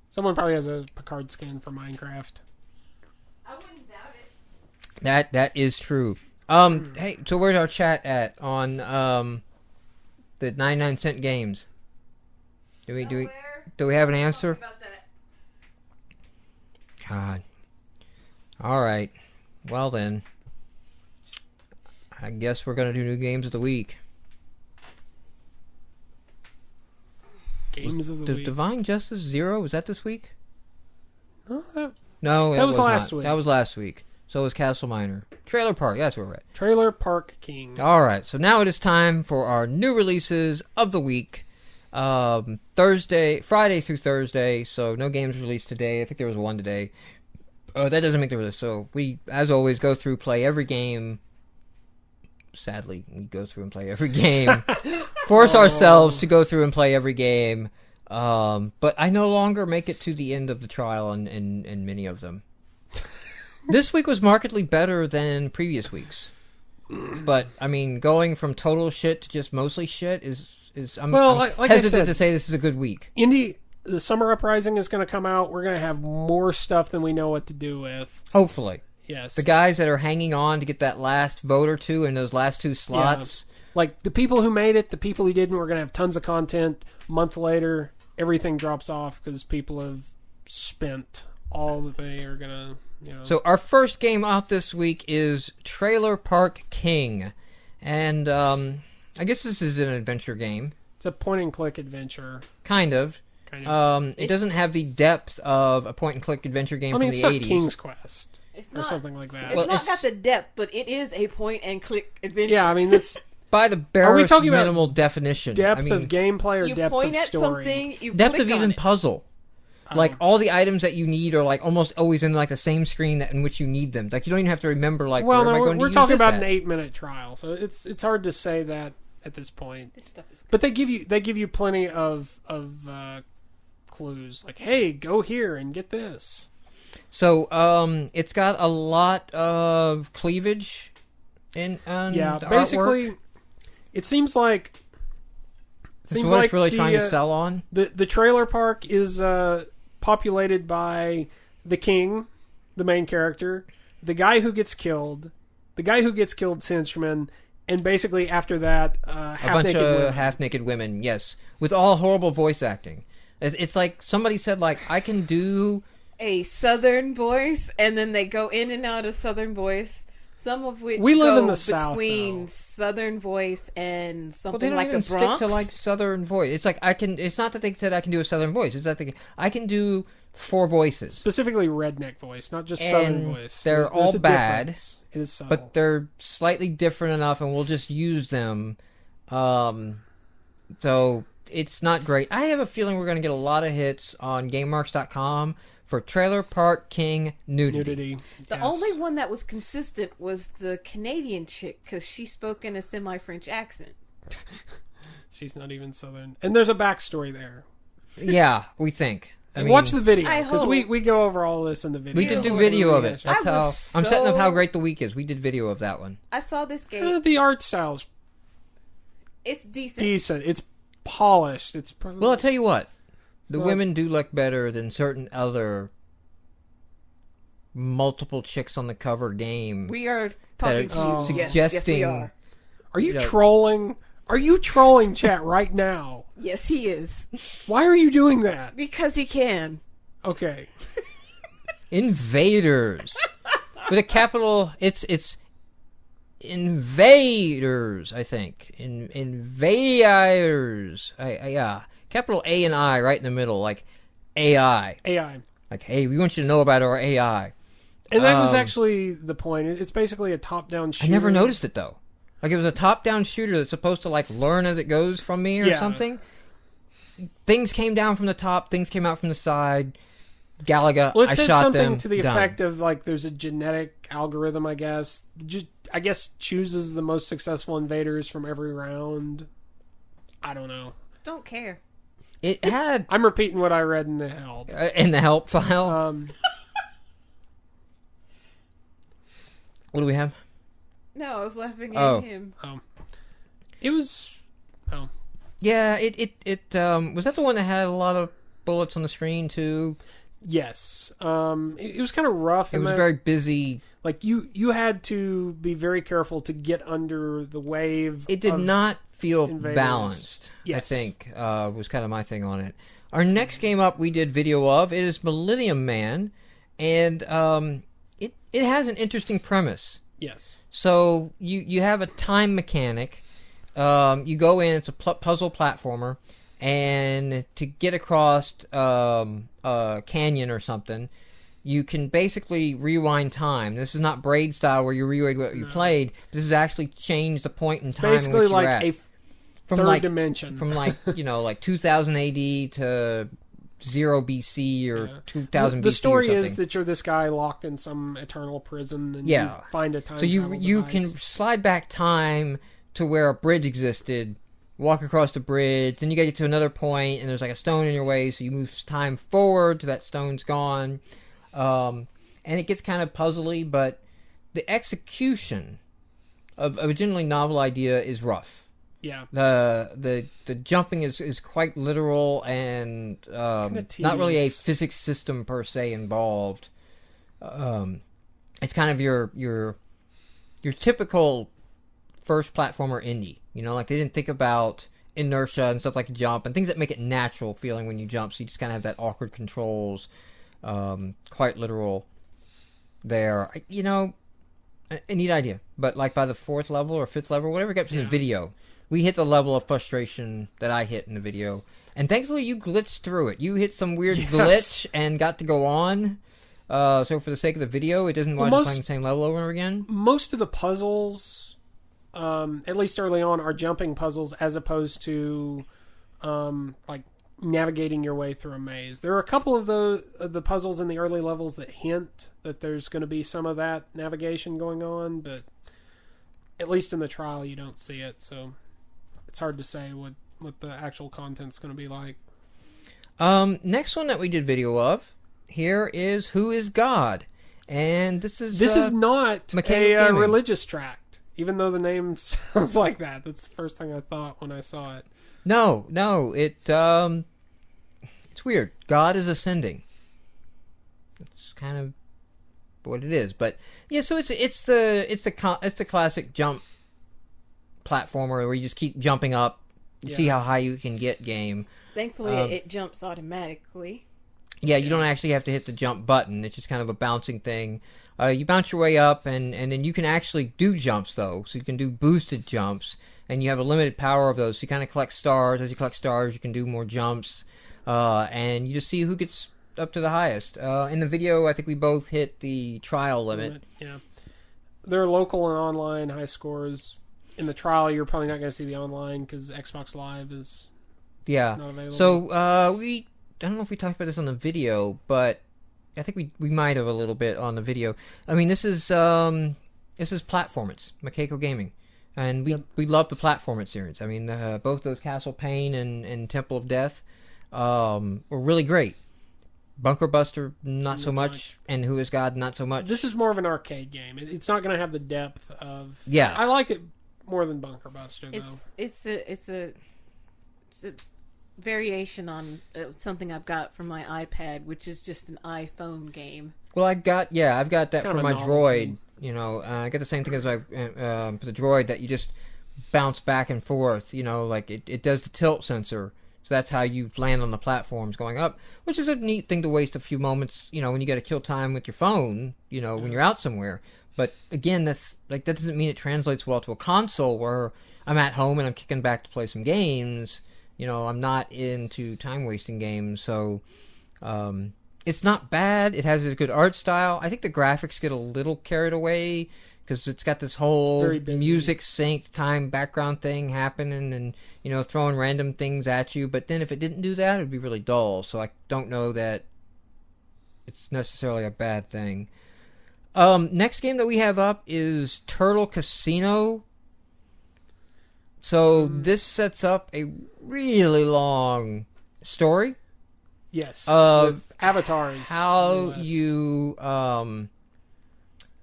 Someone probably has a Picard skin for Minecraft. I wouldn't doubt it. That is true. Hey, so where's our chat at on the 99-cent games? Do we have an answer? About that. God. All right. Well then, I guess we're gonna do new games of the week. Games of the week. Divine Justice 0, was that this week? Oh, No, That was not. last week. That was last week. So was Castle Miner. Trailer Park, that's where we're at. Trailer Park King. Alright, so now it is time for our new releases of the week. Friday through Thursday, so no games released today. I think there was one today. That doesn't make the list. So we, as always, go through, play every game. Sadly, we go through and play every game. Force ourselves to go through and play every game. But I no longer make it to the end of the trial in many of them. This week was markedly better than previous weeks. But, I mean, going from total shit to just mostly shit I'm like I hesitant said, to say this is a good week. The Summer Uprising is going to come out. We're going to have more stuff than we know what to do with. Hopefully. Yes. The guys that are hanging on to get that last vote or two in those last two slots. Like, the people who made it, the people who didn't, we're going to have tons of content. A month later, everything drops off because people have spent all that they are gonna, So our first game out this week is Trailer Park King, and I guess this is an adventure game. It's a point-and-click adventure. Kind of. It doesn't have the depth of a point-and-click adventure game from the 80s. It's not King's Quest It's or not, something like that. It's not got the depth, but it is a point-and-click adventure. Yeah, I mean, it's By the Are we barest talking about minimal definition. depth I mean, of gameplay or You depth point of at story. something, you depth click of on even it. puzzle. Like, all the items that you need are, like, almost always in, like, the same screen in which you need them. Like, you don't even have to remember, like, Well, where am I no, going to we're use talking this about at? an 8-minute trial, so it's hard to say that at this point. This stuff is But they give you plenty of clues, like, hey, go here and get this. So, it's got a lot of cleavage in the basically, artwork. it seems like This is what it's really trying to sell on. The trailer park is populated by the king, the main character, the guy who gets killed, Cinchman, and basically after that, A bunch of half-naked women, yes. With all horrible voice acting. It's like somebody said, like, I can do... a southern voice, and then they go in and out of southern voice. Some of which We live go in the South, between though. southern voice and Well, they something don't like even the Bronx. stick to, like, southern voice. It's like, it's not that they said I can do a southern voice. It's that I can do 4 voices. Specifically redneck voice, not just And southern voice. they're There's all a bad, difference. It is subtle. But they're slightly different enough, and we'll just use them. So it's not great. I have a feeling we're going to get a lot of hits on GameMarx.com for Trailer Park King Nudity. The yes. only one that was consistent was the Canadian chick, because she spoke in a semi-French accent. She's not even southern. And there's a backstory there. Yeah, we think. I mean, watch the video, I because hope. we go over all this in the video. we did do video of it. I That's how was I'm setting up how so- great the week is. We did video of that one. I saw this game. The art style's It's decent. decent. It's polished. It's probably... Well, I'll tell you what. The not- women do look better than certain other multiple chicks on the cover game. We are talking that to are you. Yes, suggesting. yes, we are. Are you you know- trolling? Are you trolling chat right now? Yes, he is. Why are you doing that? Because he can. Okay. Invaders with a capital. It's invaders. I think invaders. Yeah, capital A and I right in the middle, like AI. AI. Like, hey, we want you to know about our AI. And that was actually the point. It's basically a top-down I shooter. never noticed it though. Like, it was a top-down shooter that's supposed to, like, learn as it goes from me or Yeah. something. Things came down from the top, things came out from the side. Galaga, Well, it I said shot something them, to the done. effect of, like, there's a genetic algorithm, I guess. I guess chooses the most successful invaders from every round. I don't know. Don't care. It had, I'm repeating what I read in the help. in the help file, what do we have? No, I was laughing Oh. at him. It was... Oh. Yeah, it was that the one that had a lot of bullets on the screen too? Yes. It was kind of rough. It was very busy. Like, you had to be very careful to get under the wave. It did of not feel invaders. balanced, I Yes. think, was kind of my thing on it. Our next game up we did video of. It is Millennium Man, and it has an interesting premise. Yes. So you have a time mechanic. You go in, it's a puzzle platformer, and to get across a canyon or something, you can basically rewind time. This is not Braid style where you rewind what you played. This is actually change the point in time in Basically which like you're at. a From third like dimension. from like like 2000 AD to 0 BC or 2000 BC. The story or is something. that you're this guy locked in some eternal prison, and Yeah. you find a time So you travel you device. can slide back time to where a bridge existed, walk across the bridge, then you get to another point, and there's like a stone in your way, so you move time forward to that stone's gone, and it gets kind of puzzly, but the execution of a generally novel idea is rough. Yeah. The jumping is quite literal and not really a tedious. physics system per se involved. It's kind of your typical first platformer indie. Like they didn't think about inertia and stuff like jump and things that make it natural feeling when you jump. So you just kind of have that awkward controls. quite literal there. A neat idea. But like by the 4th level or 5th level, whatever gets in the video, we hit the level of frustration that I hit in the video. And thankfully you glitched through it. You hit some weird glitch and got to go on. So for the sake of the video, it doesn't want us playing the same level over and over again. Most of the puzzles, at least early on, are jumping puzzles as opposed to like navigating your way through a maze. There are a couple of the puzzles in the early levels that hint that there's going to be some of that navigation going on, but at least in the trial you don't see it, so it's hard to say what the actual content's going to be like. Next one that we did video of here is Who is God? And this is not Mechanical a Gaming. religious tract, even though the name sounds like that. That's the first thing I thought when I saw it. No, it's weird. God is ascending. It's kind of what it is, but yeah. So it's the classic jump platformer where you just keep jumping up, see how high you can get game. Thankfully, it jumps automatically. Yeah, you don't actually have to hit the jump button. It's just kind of a bouncing thing. You bounce your way up, and then you can actually do jumps, though. So you can do boosted jumps, and you have a limited power of those. So you kind of collect stars. As you collect stars, you can do more jumps, and you just see who gets up to the highest. In the video, I think we both hit the trial limit. Yeah. There are local and online high scores. In the trial, you're probably not going to see the online because Xbox Live is not available. So I don't know if we talked about this on the video, but I think we might have a little bit on the video. I mean, this is Platformance, Mechanical Gaming, and we love the Platformance series. I mean, both those Castle Pain and Temple of Death were really great. Bunker Buster, not so much, and Who is God, not so much. This is more of an arcade game. It's not going to have the depth of. Yeah, I liked it more than Bunker Buster, though. It's a variation on something I've got from my iPad, which is just an iPhone game. Well, I've got that for my novelty. Droid. I got the same thing as for the Droid, that you just bounce back and forth. Like it does the tilt sensor, so that's how you land on the platforms going up, which is a neat thing to waste a few moments. When you got to kill time with your phone. When you're out somewhere. But again, that doesn't mean it translates well to a console where I'm at home and I'm kicking back to play some games. I'm not into time-wasting games, so it's not bad. It has a good art style. I think the graphics get a little carried away because it's got this whole music sync time background thing happening and, throwing random things at you. But then if it didn't do that, it would be really dull. So I don't know that it's necessarily a bad thing. Next game that we have up is Turtle Casino. So this sets up a really long story. Yes. Of avatars. How you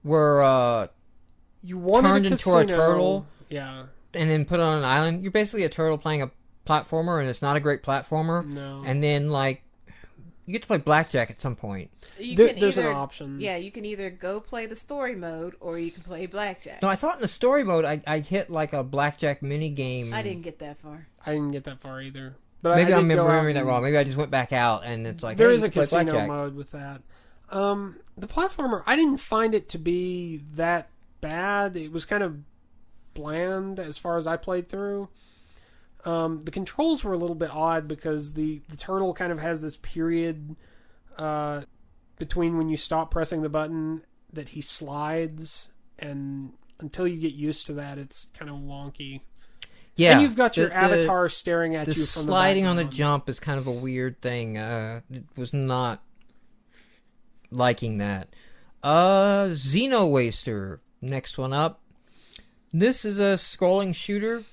were you wanted turned a into casino. a turtle. Yeah. And then put on an island. You're basically a turtle playing a platformer, and it's not a great platformer. No. And then, you get to play blackjack at some point. There's an option. Yeah, you can either go play the story mode, or you can play blackjack. No, I thought in the story mode I hit a blackjack mini game. I didn't get that far. I didn't get that far either. But Maybe I'm did go out remembering that wrong. Maybe I just went back out and it's there hey, is you a can play casino blackjack. mode with that. The platformer, I didn't find it to be that bad. It was kind of bland as far as I played through. The controls were a little bit odd because the turtle kind of has this period between when you stop pressing the button that he slides, and until you get used to that, it's kind of wonky. Yeah, and you've got your avatar staring at the you from the sliding on the background. jump is kind of a weird thing. It was not liking that. Xeno Waster, next one up. This is a scrolling shooter,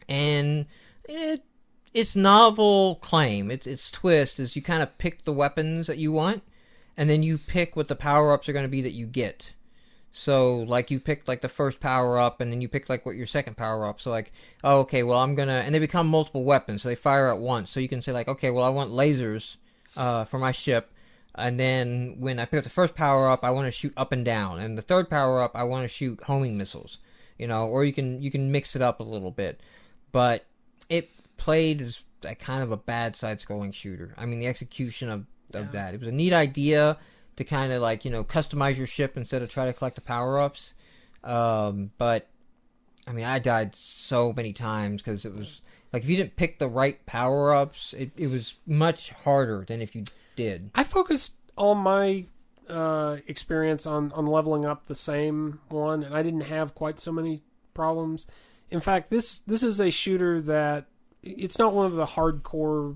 and its novel claim, its twist is you kind of pick the weapons that you want, and then you pick what the power-ups are going to be that you get. So, you pick, the first power-up, and then you pick, what your second power-up. So, I'm gonna... And they become multiple weapons, so they fire at once. So you can say, okay, well, I want lasers for my ship, and then when I pick up the first power-up, I want to shoot up and down. And the third power-up, I want to shoot homing missiles. Or you can mix it up a little bit. But it played as kind of a bad side-scrolling shooter. I mean, the execution of that. It was a neat idea to kind of like, customize your ship instead of try to collect the power-ups. But, I mean, I died so many times because it was, like, if you didn't pick the right power-ups, it was much harder than if you did. I focused all my experience on leveling up the same one, and I didn't have quite so many problems. In fact, this is a shooter that it's not one of the hardcore,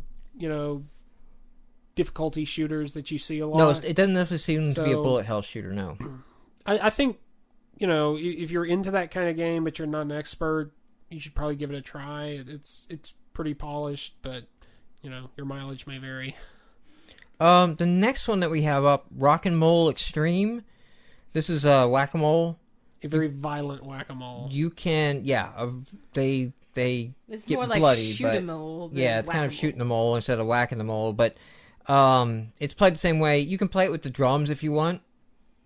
difficulty shooters that you see a lot. No, it doesn't necessarily seem to be a bullet hell shooter, no. I think, if you're into that kind of game but you're not an expert, you should probably give it a try. It's pretty polished, but, your mileage may vary. The next one that we have up, Rock and Mole Extreme. This is whack-a-mole. A very violent whack-a-mole. You can, they It's get more like bloody, shoot but 'em all. yeah, it's kind of shooting the mole instead of whacking the mole. But it's played the same way. You can play it with the drums if you want.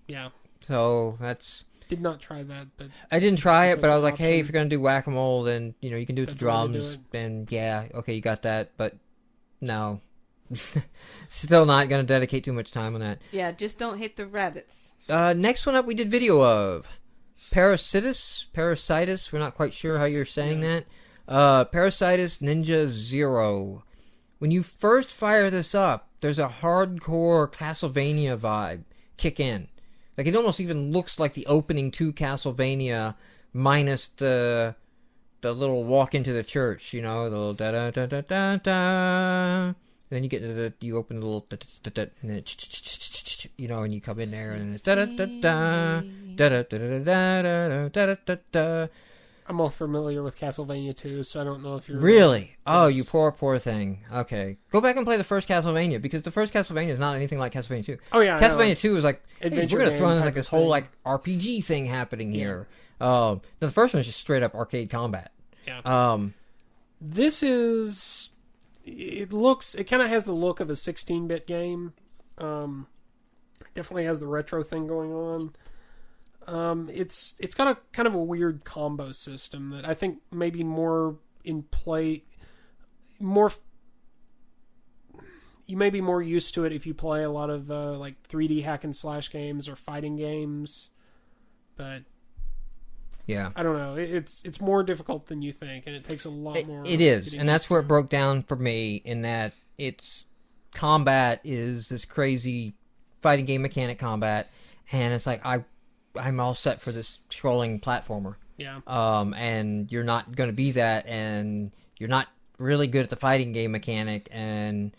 Yeah. So that's. Did not try that, but I didn't try it, but I was like, option. hey, if you're gonna do whack-a-mole, then you can do it with the That's the way to drums. do And yeah, okay, you got that, but no. Still not going to dedicate too much time on that. Yeah, just don't hit the rabbits. Next one up we did video of. Parasitus, we're not quite sure how you're saying that. Parasitus Ninja Zero. When you first fire this up, there's a hardcore Castlevania vibe kick in. Like, it almost even looks like the opening to Castlevania minus the little walk into the church, the little da-da-da-da-da-da. Then you get you open the little and then and you come in there and it's I'm more familiar with Castlevania 2, so I don't know if you're really. Oh, you poor thing. Okay, go back and play the first Castlevania because the first Castlevania is not anything like Castlevania 2. Oh yeah, Castlevania 2 is like, hey, we're gonna throw in like this whole like RPG thing happening here. The first one is just straight up arcade combat. Yeah. This is. It kind of has the look of a 16-bit game. Definitely has the retro thing going on. It's got a kind of a weird combo system that I think maybe more in play. You may be more used to it if you play a lot of like 3D hack and slash games or fighting games, but. Yeah, I don't know. It's more difficult than you think, and it takes a lot more. It is, and that's where it broke down for me. In that its combat is this crazy fighting game mechanic combat, and it's like I'm all set for this scrolling platformer. Yeah. And you're not going to be that, and you're not really good at the fighting game mechanic, and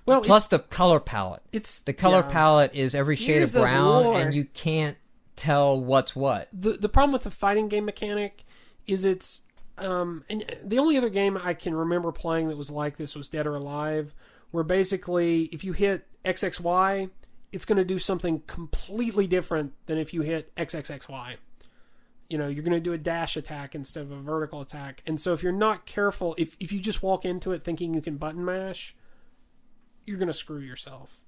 plus the color palette. The color palette is every shade of brown, and you can't tell what's what. The problem with the fighting game mechanic is it's and the only other game I can remember playing that was like this was Dead or Alive, where basically if you hit XXY, it's going to do something completely different than if you hit XXXY. You're going to do a dash attack instead of a vertical attack. And so if you're not careful, if you just walk into it thinking you can button mash, you're going to screw yourself.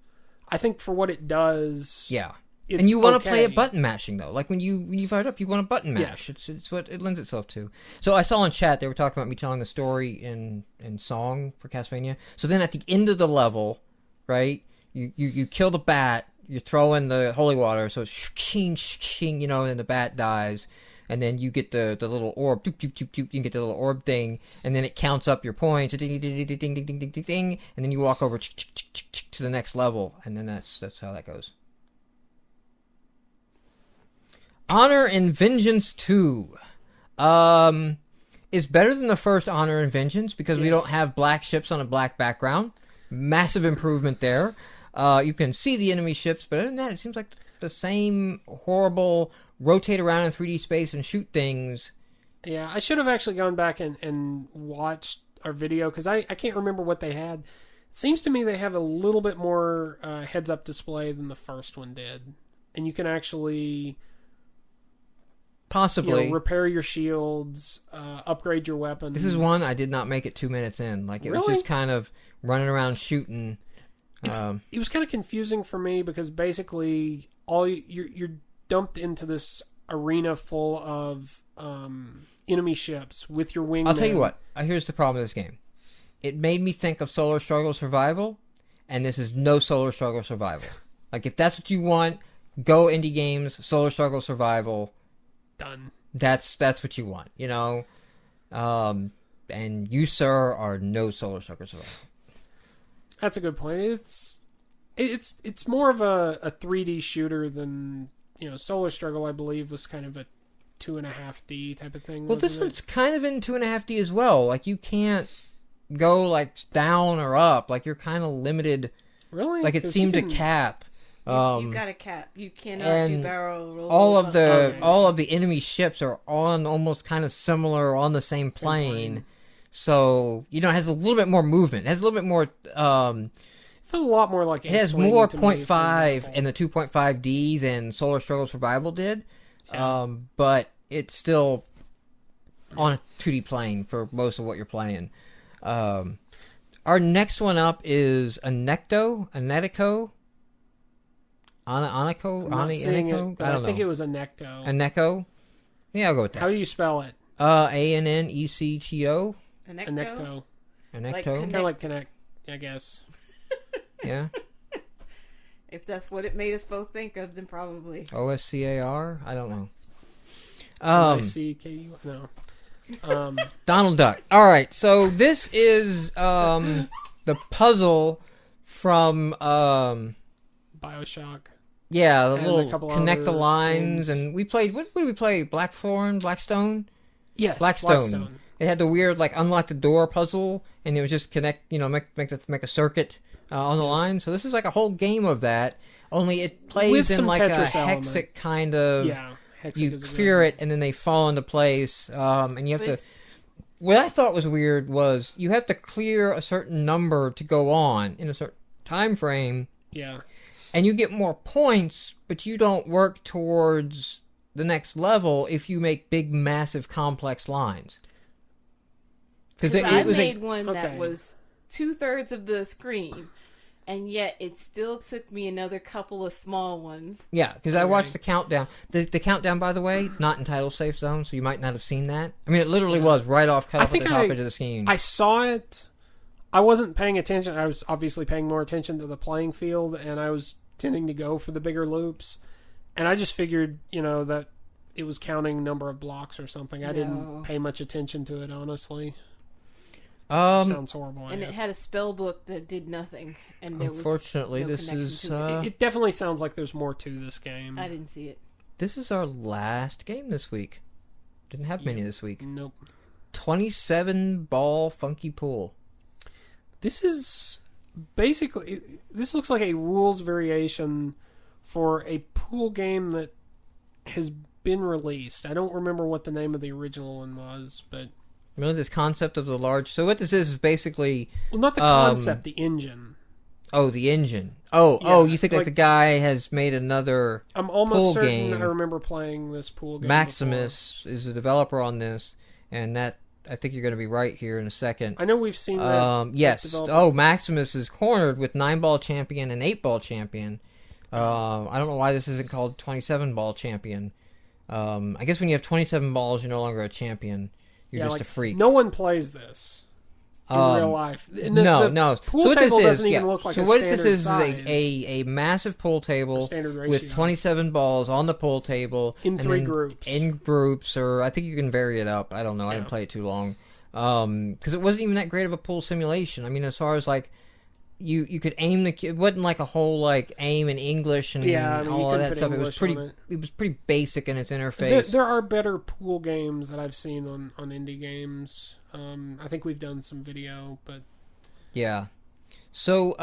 I think for what it does, and you want to play it button mashing though. Like when you fire it up, you want to button mash. Yeah. It's what it lends itself to. So I saw in chat they were talking about me telling the story in song for Castlevania. So then at the end of the level, right? You kill the bat. You throw in the holy water, so it's shing, and the bat dies. And then you get the little orb. Doop, doop, doop, doop, you can get the little orb thing, and then it counts up your points. Ding, ding, ding, ding, ding, ding, ding, ding, ding, and then you walk over to the next level, and then that's how that goes. Honor and Vengeance 2 is better than the first Honor and Vengeance because we don't have black ships on a black background. Massive improvement there. You can see the enemy ships, but other than that, it seems like the same horrible rotate around in 3D space and shoot things. Yeah, I should have actually gone back and watched our video because I can't remember what they had. It seems to me they have a little bit more heads-up display than the first one did. And you can actually... Possibly. Repair your shields, upgrade your weapons. This is one I did not make it 2 minutes in. Like, it was just kind of running around shooting. It was kind of confusing for me because basically you're dumped into this arena full of enemy ships with your wingmen. I'll tell you what. Here's the problem with this game. It made me think of Solar Struggle Survival, and this is no Solar Struggle Survival. Like, if that's what you want, go indie games, Solar Struggle Survival. Done. That's what you want, you know? And you, sir, are no Solar Struggle Survival. That's a good point. It's more of a 3D shooter than, you know, Solar Struggle, I believe, was kind of a 2.5D type of thing. Well, this one's kind of in 2.5D as well. Like, you can't go, like, down or up. Like, you're kind of limited. Really? Like, it seemed to cap. You got a cap. You cannot do and barrel rolls. All of the enemy ships are on almost kind of similar on the same plane. So, you know, it has a little bit more movement. It has a little bit more... it felt a lot more like it has more 0.5 in the 2.5D than Solar Struggle Survival did. Yeah. But it's still on a 2D plane for most of what you're playing. Our next one up is Anetico. Anetico? Aneko? I think it was Anecto. Aneko? Yeah, I'll go with that. How do you spell it? Annecho? Anecto. Anecto? Kind of like Connect, I guess. Yeah. If that's what it made us both think of, then probably. OSCAR? I don't know. ICKU? No. Donald Duck. All right, so this is the puzzle from Bioshock. yeah, the And little connect the other lines, games. and we played. What did we play? Blackstone. Yes, Blackstone. It had the weird like unlock the door puzzle, and it was just connect. You know, make a circuit on the line. So this is like a whole game of that. Only it plays With in some like Tetris a element. hexic kind of. Yeah. Hexic You is a good clear one. it, and then they fall into place, and you have But to. it's- What I thought was weird was you have to clear a certain number to go on in a certain time frame, Yeah. and you get more points, but you don't work towards the next level if you make big, massive, complex lines. Because I was made one that Okay. was 2/3 of the screen, and yet it still took me another couple of small ones. yeah, because I Okay. watched the countdown. The countdown, by the way, not in title safe zone, so you might not have seen that. I mean, it literally Yeah. was right off, cut I off at think the top I- edge of the screen. I saw it. I wasn't paying attention. I was obviously paying more attention to the playing field, and I was tending to go for the bigger loops. And I just figured, you know, that it was counting number of blocks or something. I No. didn't pay much attention to it, honestly. Sounds horrible. I And it guess. had a spell book that did nothing. And there Unfortunately, was no this connection is to it. It definitely sounds like there's more to this game. I didn't see it. this is our last game this week. Didn't have many this week. Nope. 27 ball funky pool. This is basically, this looks like a rules variation for a pool game that has been released. I don't remember what the name of the original one was, but Remember this concept of the large. So what this is basically. well, not the concept, the engine. Oh, the engine. Oh, Yeah, you think like like- the guy has made another. I'm almost Pool certain game. I remember playing this pool game. Maximus is the developer on this, and that I think you're going to be right here in a second. before. I know we've seen that. Yes. developer. Oh, Maximus is cornered with 9-ball champion and 8-ball champion. I don't know why this isn't called 27-ball champion. I guess when you have 27 balls, you're no longer a champion. You're just like, a freak. No one plays this in real life. And the No. Pool So what table this doesn't is, even yeah. look like so a what standard this is size. a massive pool table Standard with ratio. 27 balls on the pool table In and 3 then groups. In groups, or I think you can vary it up. I don't know. I didn't Yeah. play it too long because it wasn't even that great of a pool simulation. I mean, as far as like you could aim it wasn't like a whole like aim in English and Yeah, I mean, you all of couldn't that put stuff. English on It was pretty basic in its There, interface. there are better pool games that I've seen on indie games. I think we've done some video, but Yeah. So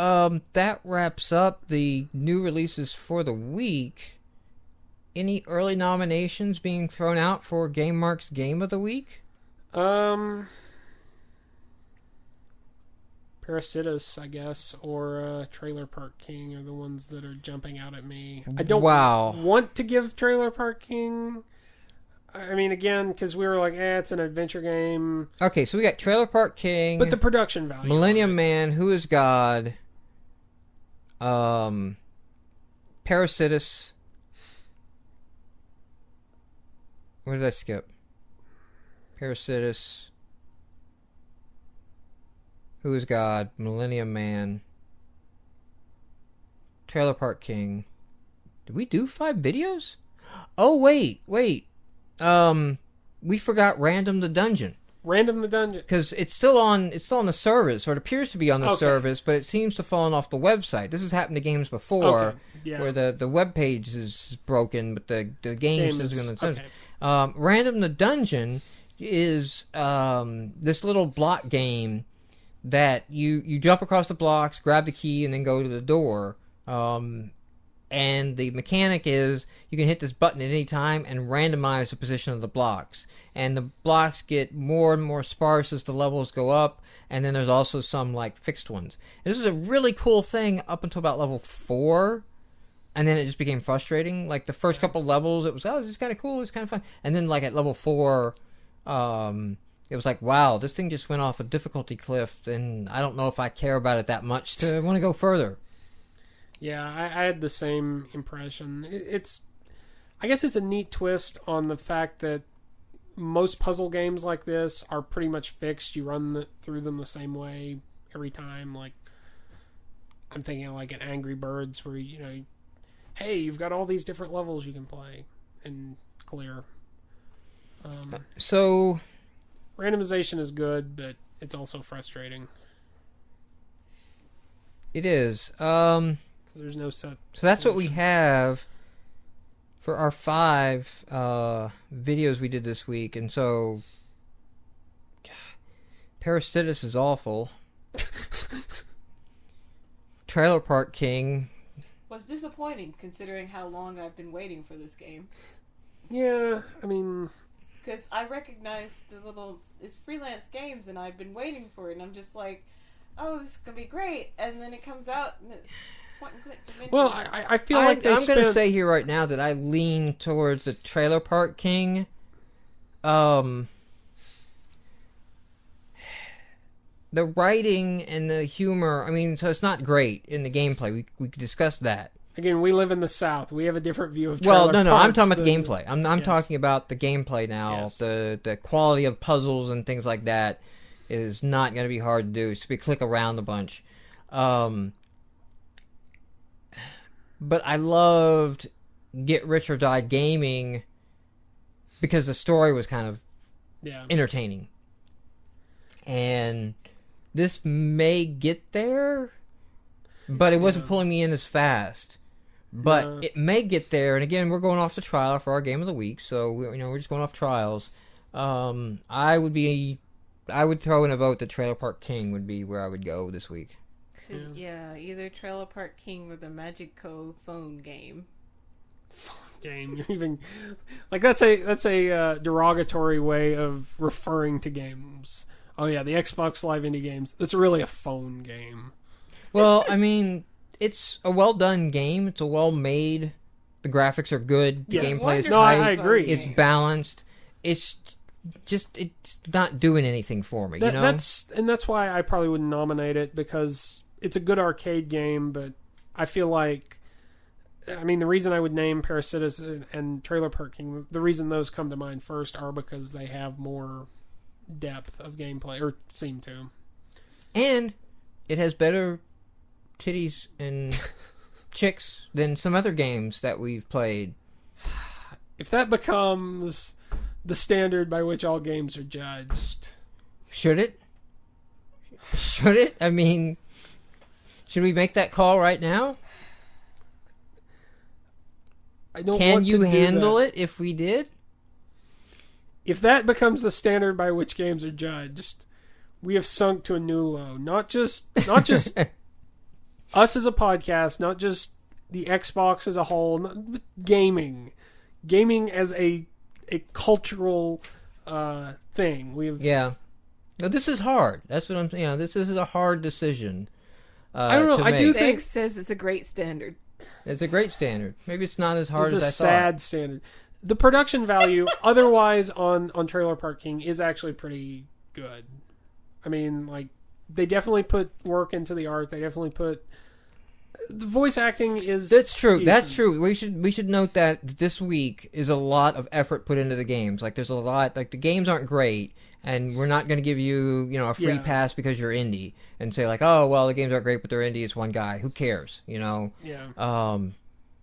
that wraps up the new releases for the week. Any early nominations being thrown out for GameMarx Game of the Week? Parasitus, I guess, or Trailer Park King are the ones that are jumping out at me. I don't Wow. want to give Trailer Park King. I mean, again, because we were like, it's an adventure game, Okay, so we got Trailer Park King, but the production value. Millennium on it. Man, Who is God, Parasitus. Where did I skip? Parasitus, Who is God, Millennium Man. Trailer Park King. Did we do 5 videos? Oh, wait. We forgot Random the Dungeon. Random the Dungeon. Because it's still on the service, or it appears to be on the service, but it seems to have fallen off the website. This has happened to games before, where the web page is broken, but the game is going to... Okay. Random the Dungeon is this little block game that you jump across the blocks, grab the key, and then go to the door. And the mechanic is you can hit this button at any time and randomize the position of the blocks. And the blocks get more and more sparse as the levels go up, and then there's also some like fixed ones. And this is a really cool thing up until about level 4, and then it just became frustrating. Like the first couple levels, it was, this is kind of cool, it's kind of fun. And then like at level 4, it was like, wow, this thing just went off a difficulty cliff, and I don't know if I care about it that much to want to go further. Yeah, I had the same impression. I guess it's a neat twist on the fact that most puzzle games like this are pretty much fixed. You run through them the same way every time. Like, I'm thinking like an Angry Birds where, hey, you've got all these different levels you can play and clear. So randomization is good, but it's also frustrating. It is. Because there's no set. So that's what we have for our 5 videos we did this week, and so Parasitus is awful. Trailer Park King was disappointing considering how long I've been waiting for this game. Yeah, I mean, because I recognized it's freelance games, and I've been waiting for it, and I'm just like, oh, this is gonna be great, and then it comes out and it's point and click. Well, I feel like I'm going to say here right now that I lean towards the Trailer Park King. The writing and the humor, I mean, so it's not great in the gameplay. We could discuss that. Again, we live in the South. We have a different view of trailer no, I'm talking about than... the gameplay. I'm talking about the gameplay now. Yes. The quality of puzzles and things like that is not going to be hard to do. It's to click around a bunch. But I loved Get Rich or Die Gaming because the story was kind of entertaining. And this may get there, but it wasn't pulling me in as fast. But it may get there, and again, we're going off the trial for our game of the week, so we're just going off trials. I would throw in a vote that Trailer Park King would be where I would go this week. Yeah, either Trailer Park King or the Magico phone game. You're even like that's a derogatory way of referring to games. Oh yeah, the Xbox Live indie games. It's really a phone game. Well, I mean, it's a well done game. It's a well made. The graphics are good. The gameplay is tight. I agree. It's balanced. It's not doing anything for me. That's why I probably wouldn't nominate it, because it's a good arcade game, but I feel like, I mean, the reason I would name Parasitus and Trailer Park King, the reason those come to mind first are because they have more depth of gameplay, or seem to. And it has better titties and chicks than some other games that we've played. If that becomes the standard by which all games are judged... Should it? Should it? I mean... Should we make that call right now? I don't Can want you to handle do it if we did? If that becomes the standard by which games are judged, we have sunk to a new low. Not just us as a podcast, not just the Xbox as a whole, but gaming as a cultural thing. Yeah. No, this is hard. That's what I'm saying. This is a hard decision. I don't know. I do think says it's a great standard. It's a great standard. Maybe it's not as hard as I thought. It's a sad standard. The production value, otherwise, on Trailer Park King is actually pretty good. I mean, like, they definitely put work into the art. They definitely put the voice acting is... That's true. decent. That's true. We should note that this week is a lot of effort put into the games. Like, there's a lot... Like, the games aren't great, and we're not going to give you, a free pass because you're indie and say, like, oh, well, the games aren't great, but they're indie. It's one guy. Who cares, Yeah.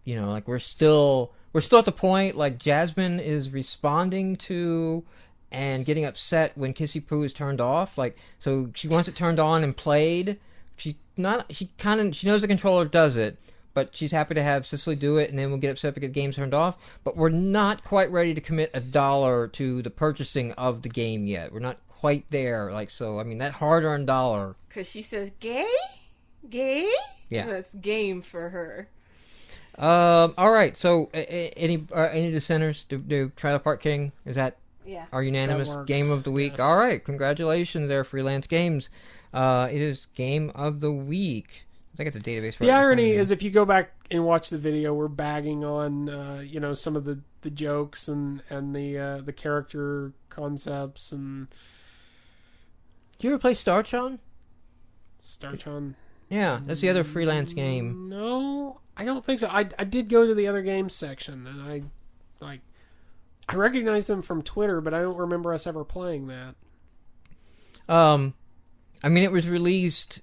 Like, we're still at the point, like, Jasmine is responding to and getting upset when Kissy Poo is turned off. Like, so she wants it turned on and played. She knows the controller does it, but she's happy to have Cicely do it, and then we'll get upset because the game's turned off. But we're not quite ready to commit $1 to the purchasing of the game yet. We're not quite there. Like, so, I mean, that hard-earned dollar. Because she says, gay? Yeah. That's game for her. All right. So, any dissenters? Do Trailer Park King? Is that our unanimous game of the week? Yes. All right. Congratulations there, Freelance Games. It is game of the week. I got the database. The irony is, if you go back and watch the video, we're bagging on some of the jokes and the character concepts and. Do you ever play Starchon? Starchon. Yeah, that's the other freelance game. No, I don't think so. I did go to the other games section, and I recognize them from Twitter, but I don't remember us ever playing that. I mean, it was released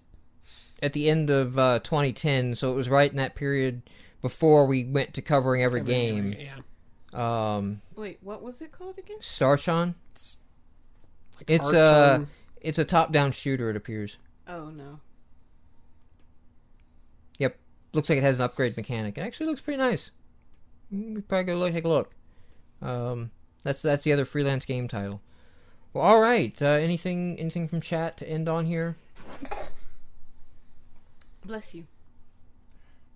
at the end of 2010, so it was right in that period before we went to covering every game. Yeah. Wait, what was it called again? Starchon. Like It's a top-down shooter. It appears. Oh no. Yep, looks like it has an upgrade mechanic. It actually looks pretty nice. We probably go take a look. That's the other freelance game title. Well, all right. Anything from chat to end on here? Bless you.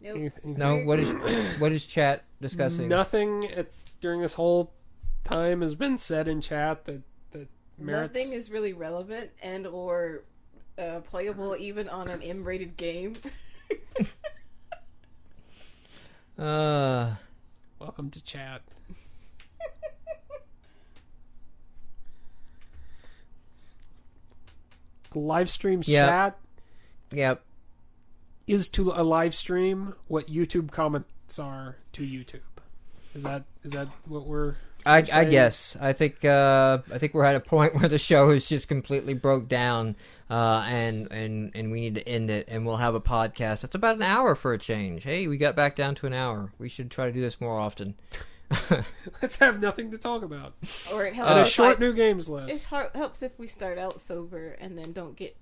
Nope. Anything? No. What is chat discussing? Nothing during this whole time has been said in chat that merits. Nothing is really relevant and or playable even on an M-rated game. Welcome to chat. Live stream chat. Yep. Is to a live stream what YouTube comments are to YouTube. Is that what we're I saying? guess. I think we're at a point where the show is just completely broke down, and we need to end it, and we'll have a podcast. It's about an hour for a change. Hey, we got back down to an hour. We should try to do this more often. Let's have nothing to talk about. Or it helps and a short new games list. It helps if we start out sober and then don't get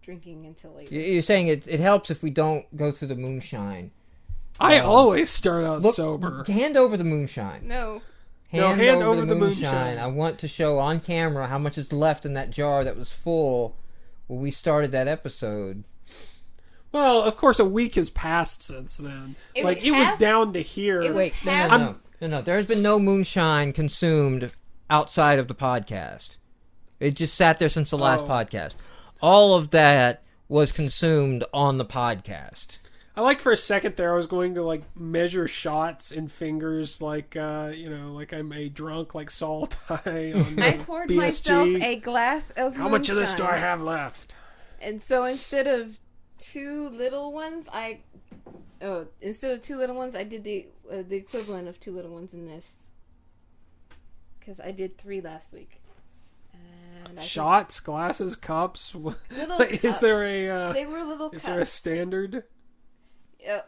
drinking until later. You're saying it helps if we don't go through the moonshine. I always start out sober. Hand over the moonshine. No. Hand over the moonshine. I want to show on camera how much is left in that jar that was full when we started that episode. Well, of course, a week has passed since then. It was down to here. No. There has been no moonshine consumed outside of the podcast. It just sat there since the last podcast. All of that was consumed on the podcast. I like for a second there I was going to measure shots in fingers like I'm a drunk like Saul Ty on I poured BSG. myself a glass of How much of this do I have left? And so instead of two little ones, I did the equivalent of two little ones in this. Because I did 3 last week. And shots, glasses, cups. Little cups. Is there a? They were little cups. Is there a standard?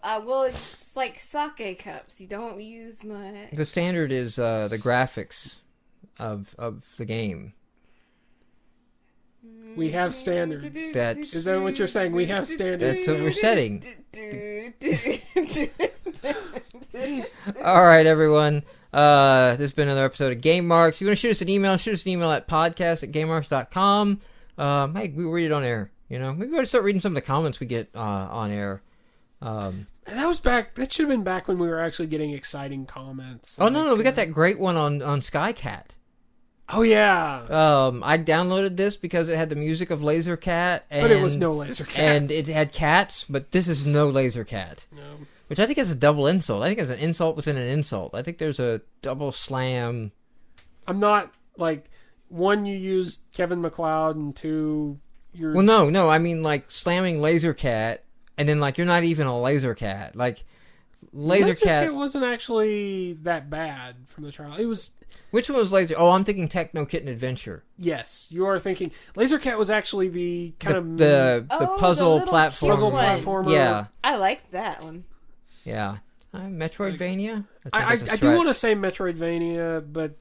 Well, it's like sake cups. You don't use much. The standard is the graphics of the game. We have standards. Is that what you're saying? We have standards. That's what we're setting. All right, everyone. This has been another episode of GameMarx. If you want to shoot us an email at podcast@gamemarx.com. Hey, we read it on air. Maybe we ought to start reading some of the comments we get on air. That should have been back when we were actually getting exciting comments. Oh, no, we got that great one on Skycat. Oh, yeah. I downloaded this because it had the music of Laser Cat. But it was no Laser Cat. And it had cats, but this is no Laser Cat. No. Which I think is a double insult. I think it's an insult within an insult. I think there's a double slam. I'm not, one, you used Kevin MacLeod, and 2, you're... Well, no. I mean, slamming Laser Cat And then, like, you're not even a laser cat. Like, laser cat wasn't actually that bad from the trial. It was... Which one was laser? Oh, I'm thinking Techno Kitten Adventure. Yes, you are thinking... Laser Cat was actually the kind the puzzle little platform. puzzle one. platformer. Yeah. I liked that one. Yeah. Metroidvania? I do want to say Metroidvania, but...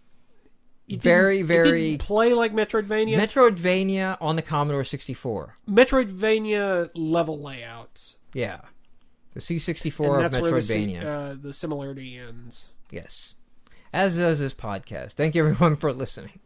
It didn't play like Metroidvania. Metroidvania on the Commodore 64. Metroidvania level layouts. Yeah. The C64 And of that's Metroidvania. where the similarity ends. Yes. As does this podcast. Thank you, everyone, for listening.